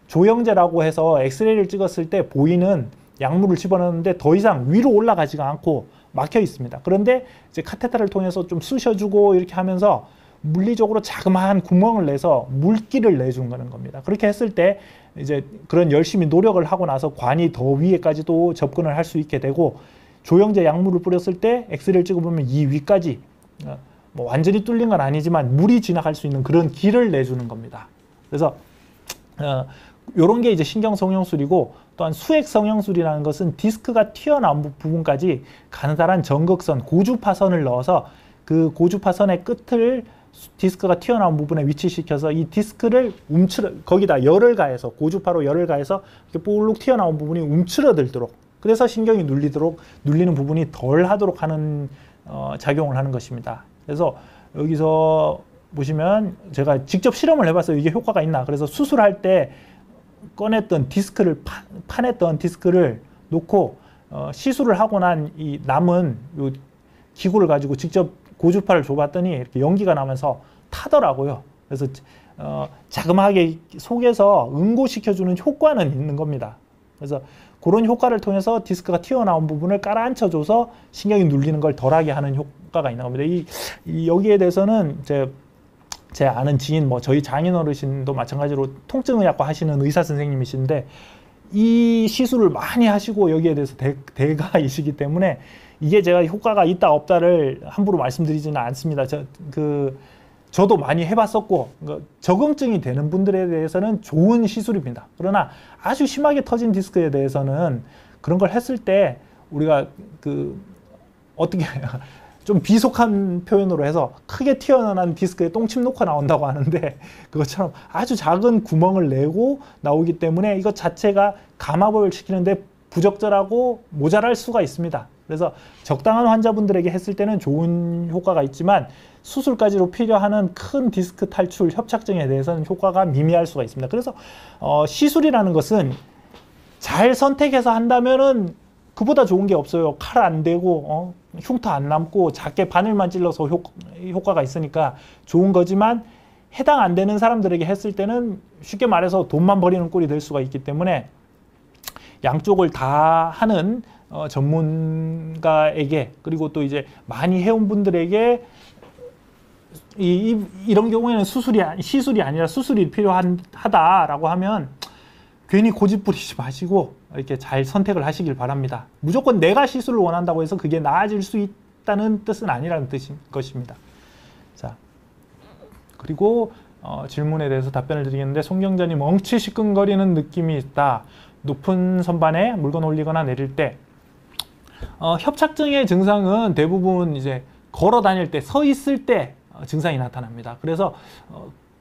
조영제라고 해서 엑스레이를 찍었을 때 보이는 약물을 집어넣는데 더 이상 위로 올라가지가 않고 막혀 있습니다. 그런데 이제 카테터를 통해서 좀 쑤셔주고 이렇게 하면서 물리적으로 자그마한 구멍을 내서 물기를 내준 겁니다. 그렇게 했을 때 이제 그런 열심히 노력을 하고 나서 관이 더 위에까지도 접근을 할 수 있게 되고, 조영제 약물을 뿌렸을 때 엑스레이를 찍어보면 이 위까지 뭐 완전히 뚫린 건 아니지만 물이 지나갈 수 있는 그런 길을 내주는 겁니다. 그래서 요런 게 이제 신경 성형술이고, 또한 수액 성형술이라는 것은 디스크가 튀어나온 부분까지 가느다란 전극선, 고주파선을 넣어서 그 고주파선의 끝을 디스크가 튀어나온 부분에 위치시켜서 이 디스크를 거기다 열을 가해서, 고주파로 열을 가해서 이렇게 볼록 튀어나온 부분이 움츠러들도록, 그래서 신경이 눌리는 부분이 덜 하도록 하는 작용을 하는 것입니다. 그래서 여기서 보시면 제가 직접 실험을 해봤어요. 이게 효과가 있나. 그래서 수술할 때 꺼냈던 디스크를, 파냈던 디스크를 놓고 시술을 하고 난 이 남은 요 기구를 가지고 직접 고주파를 줘봤더니 이렇게 연기가 나면서 타더라고요. 그래서 자그마하게 속에서 응고시켜주는 효과는 있는 겁니다. 그래서 그런 효과를 통해서 디스크가 튀어나온 부분을 깔아앉혀줘서 신경이 눌리는 걸 덜하게 하는 효과가 있는 겁니다. 여기에 대해서는 제 아는 지인, 뭐 저희 장인 어르신도 마찬가지로 통증의학과 하시는 의사 선생님이신데, 이 시술을 많이 하시고 여기에 대해서 대가이시기 때문에 이게 제가 효과가 있다 없다를 함부로 말씀드리지는 않습니다. 저도 많이 해봤었고, 적응증이 되는 분들에 대해서는 좋은 시술입니다. 그러나 아주 심하게 터진 디스크에 대해서는 그런 걸 했을 때 우리가 어떻게 좀 비속한 표현으로 해서 크게 튀어나온 디스크에 똥침 놓고 나온다고 하는데, 그것처럼 아주 작은 구멍을 내고 나오기 때문에 이것 자체가 감압을 시키는데 부적절하고 모자랄 수가 있습니다. 그래서 적당한 환자분들에게 했을 때는 좋은 효과가 있지만, 수술까지로 필요하는 큰 디스크 탈출 협착증에 대해서는 효과가 미미할 수가 있습니다. 그래서 시술이라는 것은 잘 선택해서 한다면은 그보다 좋은 게 없어요. 칼 안 대고 흉터 안 남고 작게 바늘만 찔러서 효과가 있으니까 좋은 거지만, 해당 안 되는 사람들에게 했을 때는 쉽게 말해서 돈만 버리는 꼴이 될 수가 있기 때문에 양쪽을 다 하는 전문가에게, 그리고 또 이제 많이 해온 분들에게 이런 경우에는 시술이 아니라 수술이 필요하다라고 하면 괜히 고집 부리지 마시고 이렇게 잘 선택을 하시길 바랍니다. 무조건 내가 시술을 원한다고 해서 그게 나아질 수 있다는 뜻은 아니라는 뜻인 것입니다. 자, 그리고 질문에 대해서 답변을 드리겠는데, 송경자님, 엉치 시끈거리는 느낌이 있다. 높은 선반에 물건 올리거나 내릴 때. 협착증의 증상은 대부분 이제 걸어 다닐 때, 서 있을 때 증상이 나타납니다. 그래서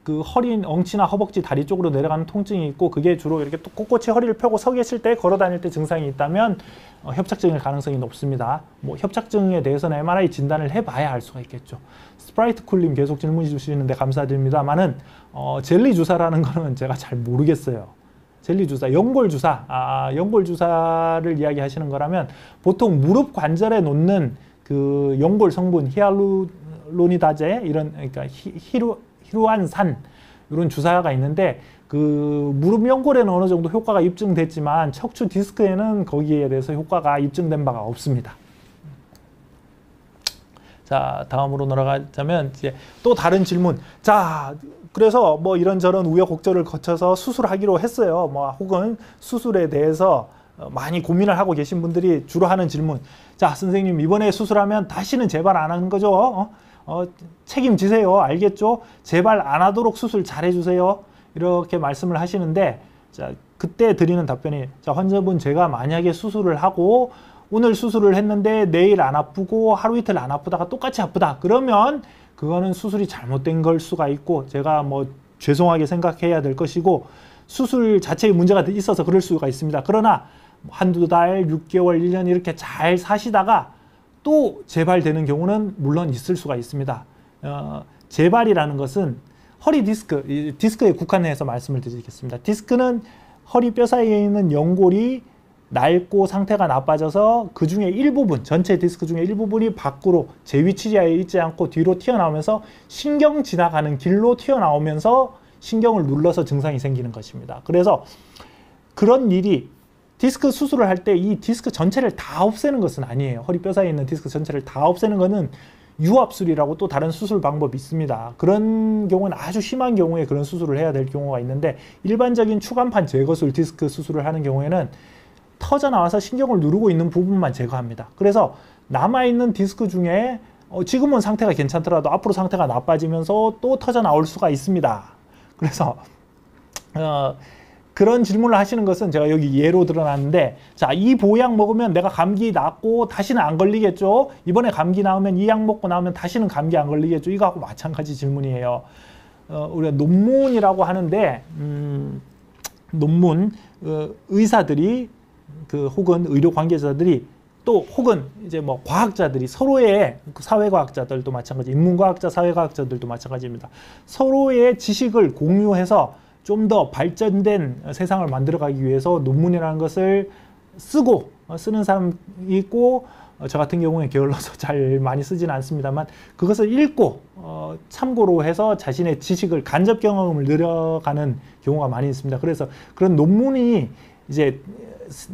그 허리, 엉치나 허벅지, 다리 쪽으로 내려가는 통증이 있고, 그게 주로 이렇게 꼿꼿이 허리를 펴고 서 계실 때, 걸어 다닐 때 증상이 있다면 협착증일 가능성이 높습니다. 뭐 협착증에 대해서는 MRI 진단을 해봐야 알 수가 있겠죠. 스프라이트 쿨님 계속 질문 주시는데 감사드립니다만은 젤리 주사라는 거는 제가 잘 모르겠어요. 젤리 주사, 연골 주사, 연골 주사를 이야기하시는 거라면 보통 무릎 관절에 놓는 그 연골 성분 히알루로니다제 이런 그러니까 히루안산 이런 주사가 있는데 그 무릎 연골에는 어느 정도 효과가 입증됐지만 척추 디스크에는 거기에 대해서 효과가 입증된 바가 없습니다. 자, 다음으로 넘어가자면 이제 또 다른 질문. 자, 그래서 뭐 이런저런 우여곡절을 거쳐서 수술하기로 했어요. 뭐 혹은 수술에 대해서 많이 고민을 하고 계신 분들이 주로 하는 질문. 자, 선생님 이번에 수술하면 다시는 재발 안 하는 거죠? 책임지세요. 알겠죠? 재발 안 하도록 수술 잘 해주세요. 이렇게 말씀을 하시는데, 자, 그때 드리는 답변이, 자, 환자분 제가 만약에 수술을 하고 오늘 수술을 했는데 내일 안 아프고 하루 이틀 안 아프다가 똑같이 아프다. 그러면 그거는 수술이 잘못된 걸 수가 있고 제가 뭐 죄송하게 생각해야 될 것이고 수술 자체에 문제가 있어서 그럴 수가 있습니다. 그러나 한두 달, 6개월, 1년 이렇게 잘 사시다가 또 재발되는 경우는 물론 있을 수가 있습니다. 재발이라는 것은 허리 디스크에 국한해서 말씀을 드리겠습니다. 디스크는 허리 뼈 사이에 있는 연골이 낡고 상태가 나빠져서 그 중에 일부분, 전체 디스크 중에 일부분이 밖으로 제 위치에 있지 않고 뒤로 튀어나오면서 신경 지나가는 길로 튀어나오면서 신경을 눌러서 증상이 생기는 것입니다. 그래서 그런 일이 디스크 수술을 할 때 이 디스크 전체를 다 없애는 것은 아니에요. 허리 뼈 사이에 있는 디스크 전체를 다 없애는 것은 유압술이라고 또 다른 수술 방법이 있습니다. 그런 경우는 아주 심한 경우에 그런 수술을 해야 될 경우가 있는데 일반적인 추간판 제거술 디스크 수술을 하는 경우에는 터져 나와서 신경을 누르고 있는 부분만 제거합니다. 그래서 남아있는 디스크 중에 지금은 상태가 괜찮더라도 앞으로 상태가 나빠지면서 또 터져 나올 수가 있습니다. 그래서 그런 질문을 하시는 것은 제가 여기 예로 들어놨는데, 자, 이 보약 먹으면 내가 감기 낫고 다시는 안 걸리겠죠? 이번에 감기 나오면 이 약 먹고 나오면 다시는 감기 안 걸리겠죠? 이거하고 마찬가지 질문이에요. 우리가 논문이라고 하는데 논문 의사들이 혹은 의료 관계자들이 또 혹은 이제 뭐 과학자들이 서로의 사회과학자들도 마찬가지, 인문과학자, 사회과학자들도 마찬가지입니다. 서로의 지식을 공유해서 좀 더 발전된 세상을 만들어가기 위해서 논문이라는 것을 쓰는 사람이 있고, 저 같은 경우에 게을러서 잘 많이 쓰지는 않습니다만 그것을 읽고 참고로 해서 자신의 지식을 간접 경험을 늘려가는 경우가 많이 있습니다. 그래서 그런 논문이 이제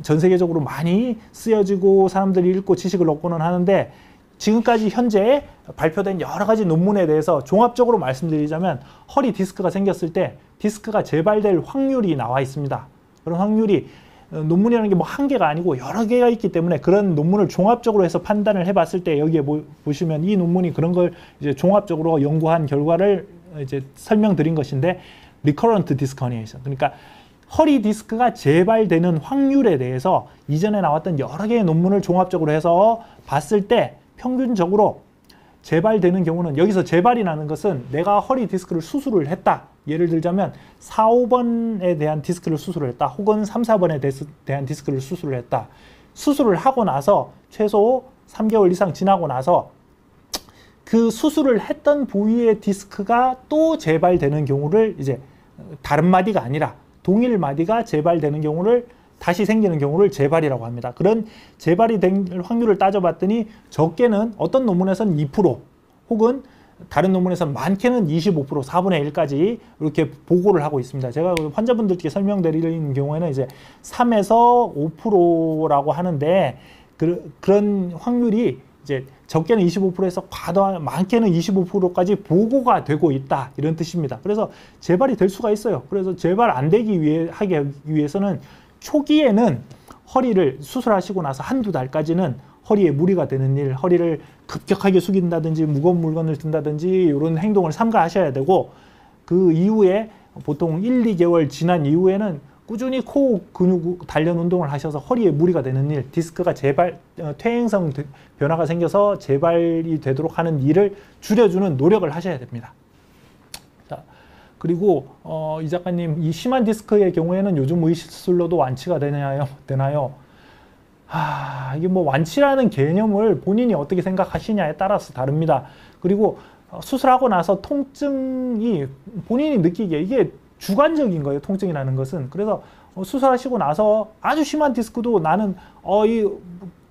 전 세계적으로 많이 쓰여지고 사람들이 읽고 지식을 얻고는 하는데, 지금까지 현재 발표된 여러 가지 논문에 대해서 종합적으로 말씀드리자면 허리 디스크가 생겼을 때 디스크가 재발될 확률이 나와 있습니다. 그런 확률이 논문이라는 게 뭐 한 개가 아니고 여러 개가 있기 때문에 그런 논문을 종합적으로 해서 판단을 해봤을 때 여기에 보시면 이 논문이 그런 걸 이제 종합적으로 연구한 결과를 이제 설명드린 것인데, 리커런트 디스크 허니에이션, 그러니까 허리 디스크가 재발되는 확률에 대해서 이전에 나왔던 여러 개의 논문을 종합적으로 해서 봤을 때 평균적으로 재발되는 경우는, 여기서 재발이라는 것은 내가 허리 디스크를 수술을 했다. 예를 들자면 4, 5번에 대한 디스크를 수술을 했다. 혹은 3, 4번에 대한 디스크를 수술을 했다. 수술을 하고 나서 최소 3개월 이상 지나고 나서 그 수술을 했던 부위의 디스크가 또 재발되는 경우를, 이제 다른 마디가 아니라 동일 마디가 재발되는 경우를, 다시 생기는 경우를 재발이라고 합니다. 그런 재발이 될 확률을 따져봤더니 적게는 어떤 논문에서는 2%, 혹은 다른 논문에서는 많게는 25%, 4분의 1까지 이렇게 보고를 하고 있습니다. 제가 환자분들께 설명드리는 경우에는 이제 3에서 5%라고 하는데 그런 확률이 이제 적게는 25%에서 많게는 25%까지 보고가 되고 있다, 이런 뜻입니다. 그래서 재발이 될 수가 있어요. 그래서 재발 안 하기 위해서는 초기에는 허리를 수술하시고 나서 한두 달까지는 허리에 무리가 되는 일, 허리를 급격하게 숙인다든지 무거운 물건을 든다든지 이런 행동을 삼가하셔야 되고, 그 이후에 보통 1, 2개월 지난 이후에는 꾸준히 코어 근육 단련 운동을 하셔서 허리에 무리가 되는 일, 디스크가 퇴행성 변화가 생겨서 재발이 되도록 하는 일을 줄여주는 노력을 하셔야 됩니다. 자, 그리고 이 작가님, 이 심한 디스크의 경우에는 요즘 의식술로도 완치가 되나요? 이게 뭐 완치라는 개념을 본인이 어떻게 생각하시냐에 따라서 다릅니다. 그리고 수술하고 나서 통증이 본인이 느끼기에 이게 주관적인 거예요, 통증이라는 것은. 그래서 수술하시고 나서 아주 심한 디스크도 나는 이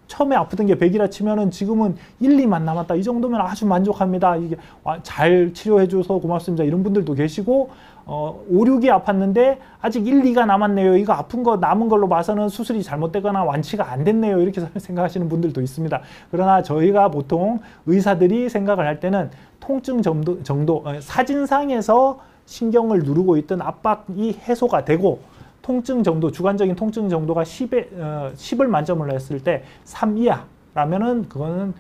처음에 아프던 게 100이라 치면은 지금은 1, 2만 남았다. 이 정도면 아주 만족합니다. 이게 잘 치료해줘서 고맙습니다. 이런 분들도 계시고 5, 6이 아팠는데 아직 1, 2가 남았네요. 이거 아픈 거 남은 걸로 봐서는 수술이 잘못되거나 완치가 안 됐네요. 이렇게 생각하시는 분들도 있습니다. 그러나 저희가 보통 의사들이 생각을 할 때는 통증 정도 사진상에서 신경을 누르고 있던 압박이 해소가 되고 통증 정도, 주관적인 통증 정도가 10을 만점을 했을 때 3 이하라면은 그거는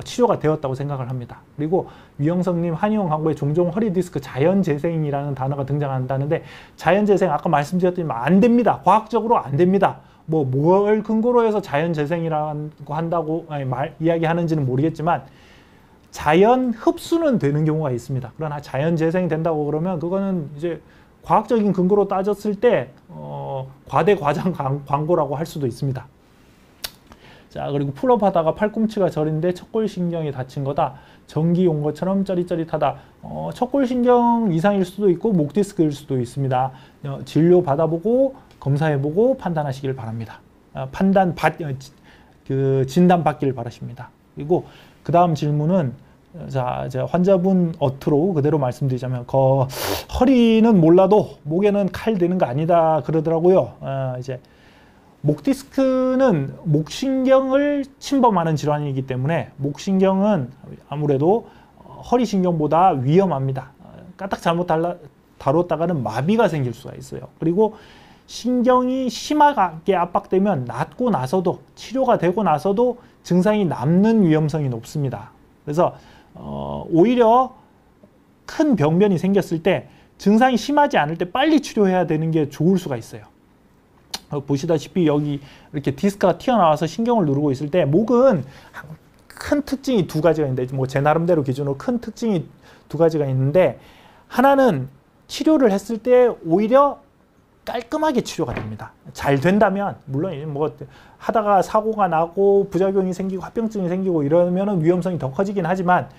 치료가 되었다고 생각을 합니다. 그리고 유영석님 한의원 광고에 종종 허리디스크 자연재생이라는 단어가 등장한다는데 자연재생 아까 말씀드렸지만 안 됩니다. 과학적으로 안 됩니다. 뭘 근거로 해서 자연재생이라고 한다고 이야기하는지는 모르겠지만 자연 흡수는 되는 경우가 있습니다. 그러나 자연재생이 된다고 그러면 그거는 이제 과학적인 근거로 따졌을 때 과대과장 광고라고 할 수도 있습니다. 자, 그리고 풀업하다가 팔꿈치가 저린데 척골신경이 다친 거다. 전기 온 것처럼 짜릿짜릿하다. 척골신경 이상일 수도 있고 목 디스크일 수도 있습니다. 진료 받아보고 검사해보고 판단하시길 바랍니다. 진단 받기를 바라십니다. 그리고 그 다음 질문은 자, 환자분 어투로 그대로 말씀드리자면 허리는 몰라도 목에는 칼 드는 거 아니다 그러더라고요. 이제 목 디스크는 목신경을 침범하는 질환이기 때문에 목신경은 아무래도 허리신경보다 위험합니다. 까딱 잘못 다뤘다가는 마비가 생길 수가 있어요. 그리고 신경이 심하게 압박되면 낫고 나서도 치료가 되고 나서도 증상이 남는 위험성이 높습니다. 그래서 오히려 큰 병변이 생겼을 때 증상이 심하지 않을 때 빨리 치료해야 되는 게 좋을 수가 있어요. 보시다시피 여기 이렇게 디스크가 튀어나와서 신경을 누르고 있을 때 목은 큰 특징이 두 가지가 있는데 제 나름대로 기준으로 큰 특징이 두 가지가 있는데 하나는 치료를 했을 때 오히려 깔끔하게 치료가 됩니다. 잘 된다면 물론 하다가 사고가 나고 부작용이 생기고 합병증이 생기고 이러면은 위험성이 더 커지긴 하지만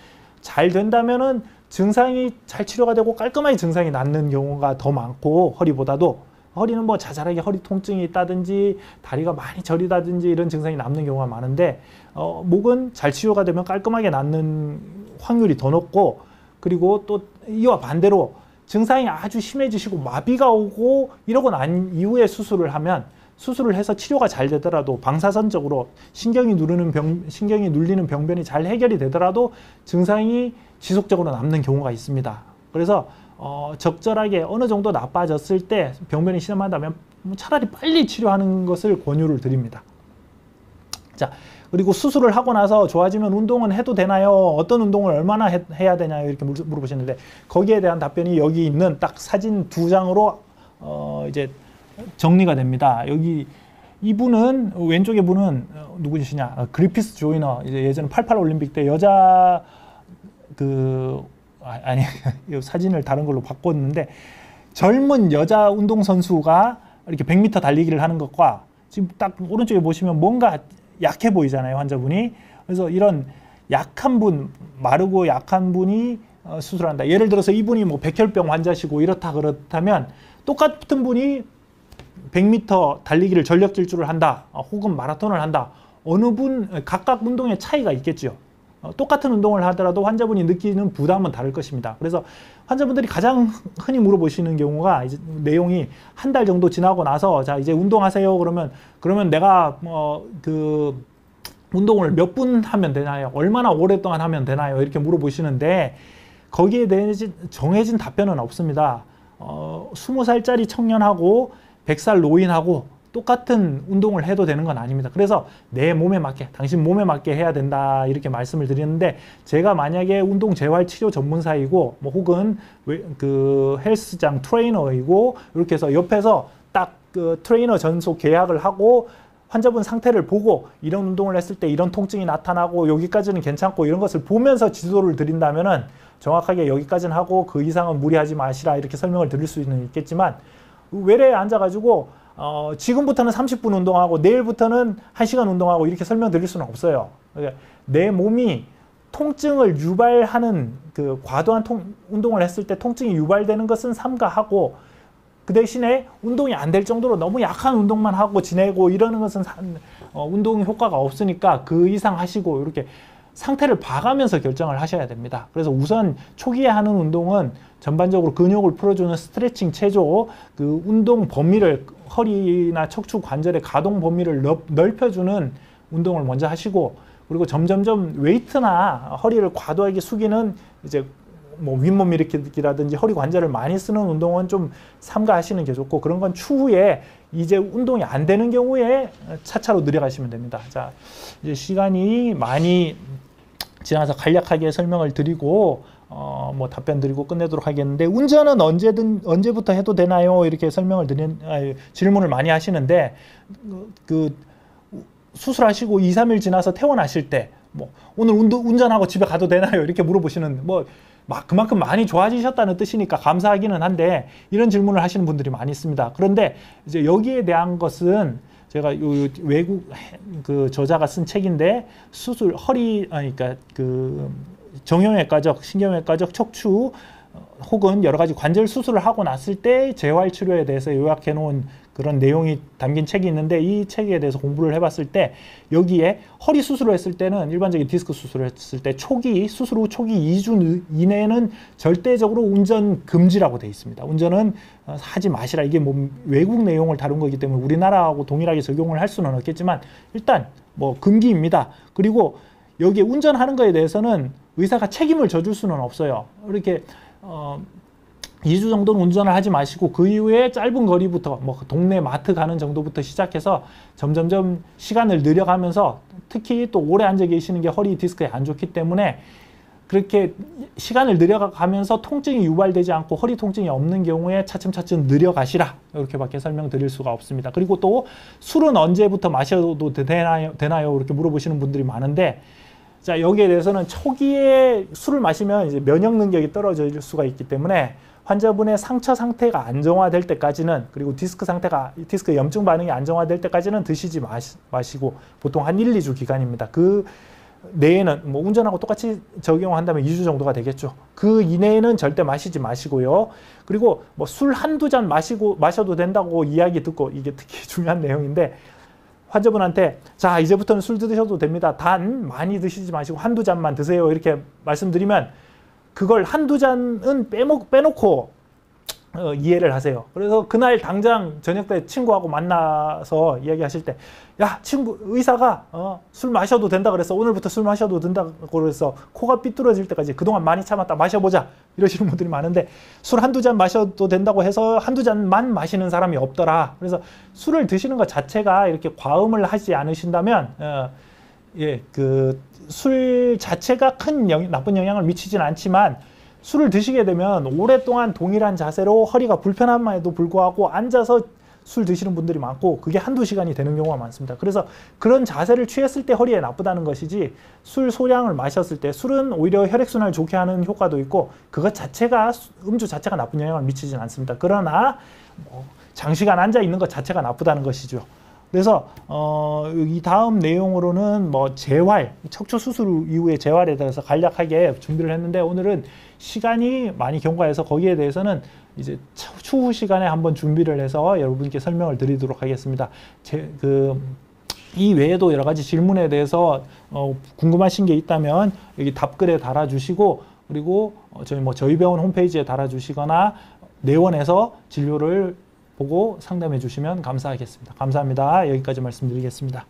잘 된다면은 증상이 잘 치료가 되고 깔끔하게 증상이 낫는 경우가 더 많고 허리보다도 허리는 자잘하게 허리 통증이 있다든지 다리가 많이 저리다든지 이런 증상이 남는 경우가 많은데 목은 잘 치료가 되면 깔끔하게 낫는 확률이 더 높고 그리고 또 이와 반대로 증상이 아주 심해지시고 마비가 오고 이러고 난 이후에 수술을 해서 치료가 잘 되더라도 방사선적으로 신경이 눌리는 병변이 잘 해결이 되더라도 증상이 지속적으로 남는 경우가 있습니다. 그래서 적절하게 어느 정도 나빠졌을 때 병변이 심하다면 차라리 빨리 치료하는 것을 권유를 드립니다. 자, 그리고 수술을 하고 나서 좋아지면 운동은 해도 되나요? 어떤 운동을 얼마나 해야 되나요? 이렇게 물어보시는데 거기에 대한 답변이 여기 있는 딱 사진 2장으로 이제 정리가 됩니다. 여기 이분은 왼쪽에 분은 누구시냐? 그리피스 조이너. 이제 예전에 88 올림픽 때 여자 아니 사진을 다른 걸로 바꿨는데 젊은 여자 운동선수가 이렇게 100m 달리기를 하는 것과 지금 딱 오른쪽에 보시면 뭔가 약해 보이잖아요, 환자분이. 그래서 이런 약한 분, 마르고 약한 분이 수술한다. 예를 들어서 이분이 백혈병 환자시고 그렇다면 똑같은 분이 100m 달리기를 전력 질주를 한다, 혹은 마라톤을 한다. 각각 운동의 차이가 있겠죠. 똑같은 운동을 하더라도 환자분이 느끼는 부담은 다를 것입니다. 그래서 환자분들이 가장 흔히 물어보시는 경우가 이제 내용이 한 달 정도 지나고 나서 자 이제 운동하세요. 그러면 내가 운동을 몇 분 하면 되나요? 얼마나 오랫동안 하면 되나요? 이렇게 물어보시는데 거기에 대해 정해진 답변은 없습니다. 20살짜리 청년하고 100살 노인하고 똑같은 운동을 해도 되는 건 아닙니다. 그래서 내 몸에 맞게, 당신 몸에 맞게 해야 된다 이렇게 말씀을 드리는데 제가 만약에 운동 재활 치료 전문사이고 혹은 헬스장 트레이너이고 이렇게 해서 옆에서 딱 트레이너 전속 계약을 하고 환자분 상태를 보고 이런 운동을 했을 때 이런 통증이 나타나고 여기까지는 괜찮고 이런 것을 보면서 지도를 드린다면은 정확하게 여기까지는 하고 그 이상은 무리하지 마시라 이렇게 설명을 드릴 수는 있겠지만 외래에 앉아가지고 지금부터는 30분 운동하고 내일부터는 1시간 운동하고 이렇게 설명드릴 수는 없어요. 그러니까 내 몸이 통증을 유발하는 과도한 운동을 했을 때 통증이 유발되는 것은 삼가하고 그 대신에 운동이 안 될 정도로 너무 약한 운동만 하고 지내고 이러는 것은 운동 효과가 없으니까 그 이상 하시고 이렇게 상태를 봐가면서 결정을 하셔야 됩니다. 그래서 우선 초기에 하는 운동은 전반적으로 근육을 풀어주는 스트레칭 체조, 그 운동 범위를 허리나 척추 관절의 가동 범위를 넓혀주는 운동을 먼저 하시고, 그리고 점점점 웨이트나 허리를 과도하게 숙이는 이제 뭐 윗몸 일으키기라든지 허리 관절을 많이 쓰는 운동은 좀 삼가하시는 게 좋고, 그런 건 추후에 이제 운동이 안 되는 경우에 차차로 늘려가시면 됩니다. 자, 이제 시간이 많이 지나서 간략하게 설명을 드리고 뭐 답변 드리고 끝내도록 하겠는데, 운전은 언제부터 해도 되나요? 이렇게 질문을 많이 하시는데, 그 수술하시고 2, 3일 지나서 퇴원하실 때 뭐 오늘 운전하고 집에 가도 되나요? 이렇게 물어보시는, 뭐 그만큼 많이 좋아지셨다는 뜻이니까 감사하기는 한데, 이런 질문을 하시는 분들이 많이 있습니다. 그런데 이제 여기에 대한 것은 제가 외국 그 저자가 쓴 책인데, 그러니까 그 정형외과적, 신경외과적 척추 혹은 여러 가지 관절 수술을 하고 났을 때 재활 치료에 대해서 요약해 놓은 그런 내용이 담긴 책이 있는데, 이 책에 대해서 공부를 해봤을 때 여기에 허리 수술을 했을 때는, 일반적인 디스크 수술을 했을 때 수술 후 초기 2주 이내에는 절대적으로 운전 금지라고 되어 있습니다. 운전은 하지 마시라. 이게 뭐 외국 내용을 다룬 거기 때문에 우리나라하고 동일하게 적용을 할 수는 없겠지만 일단 뭐 금기입니다. 그리고 여기에 운전하는 거에 대해서는 의사가 책임을 져줄 수는 없어요. 이렇게 2주 정도는 운전을 하지 마시고, 그 이후에 짧은 거리부터 뭐 동네 마트 가는 정도부터 시작해서 점점점 시간을 늘려가면서, 특히 또 오래 앉아 계시는 게 허리 디스크에 안 좋기 때문에 그렇게 시간을 늘려가면서 통증이 유발되지 않고 허리 통증이 없는 경우에 차츰차츰 늘려가시라, 이렇게밖에 설명드릴 수가 없습니다. 그리고 또 술은 언제부터 마셔도 되나요? 이렇게 물어보시는 분들이 많은데, 자, 여기에 대해서는 초기에 술을 마시면 이제 면역 능력이 떨어질 수가 있기 때문에 환자분의 상처 상태가 안정화될 때까지는, 그리고 디스크 염증 반응이 안정화될 때까지는 드시지 마시고, 보통 한 1, 2주 기간입니다. 그 내에는 뭐 운전하고 똑같이 적용한다면 2주 정도가 되겠죠. 그 이내에는 절대 마시지 마시고요. 그리고 뭐 술 한두 잔 마셔도 된다고 이야기 듣고, 이게 특히 중요한 내용인데, 환자분한테 자, 이제부터는 술 드셔도 됩니다. 단 많이 드시지 마시고 한두 잔만 드세요, 이렇게 말씀드리면 그걸 한두 잔은 빼놓고 이해를 하세요. 그래서 그날 당장 저녁 때 친구하고 만나서 이야기하실 때, 야, 의사가 술 마셔도 된다 그랬어. 오늘부터 술 마셔도 된다고 그래서 코가 삐뚤어질 때까지 그동안 많이 참았다, 마셔보자, 이러시는 분들이 많은데, 술 한두 잔 마셔도 된다고 해서 한두 잔만 마시는 사람이 없더라. 그래서 술을 드시는 것 자체가 이렇게 과음을 하지 않으신다면 그 술 자체가 큰 나쁜 영향을 미치진 않지만, 술을 드시게 되면 오랫동안 동일한 자세로 허리가 불편함에도 불구하고 앉아서 술 드시는 분들이 많고, 그게 한두 시간이 되는 경우가 많습니다. 그래서 그런 자세를 취했을 때 허리에 나쁘다는 것이지, 술 소량을 마셨을 때, 술은 오히려 혈액순환을 좋게 하는 효과도 있고, 그것 자체가, 음주 자체가 나쁜 영향을 미치진 않습니다. 그러나 장시간 앉아 있는 것 자체가 나쁘다는 것이죠. 그래서 이 다음 내용으로는 뭐 재활, 척추 수술 이후의 재활에 대해서 간략하게 준비를 했는데, 오늘은 시간이 많이 경과해서 거기에 대해서는 이제 추후 시간에 한번 준비를 해서 여러분께 설명을 드리도록 하겠습니다. 이 외에도 여러 가지 질문에 대해서 궁금하신 게 있다면 여기 답글에 달아주시고, 그리고 저희 병원 홈페이지에 달아주시거나 내원에서 진료를 보고 상담해 주시면 감사하겠습니다. 감사합니다. 여기까지 말씀드리겠습니다.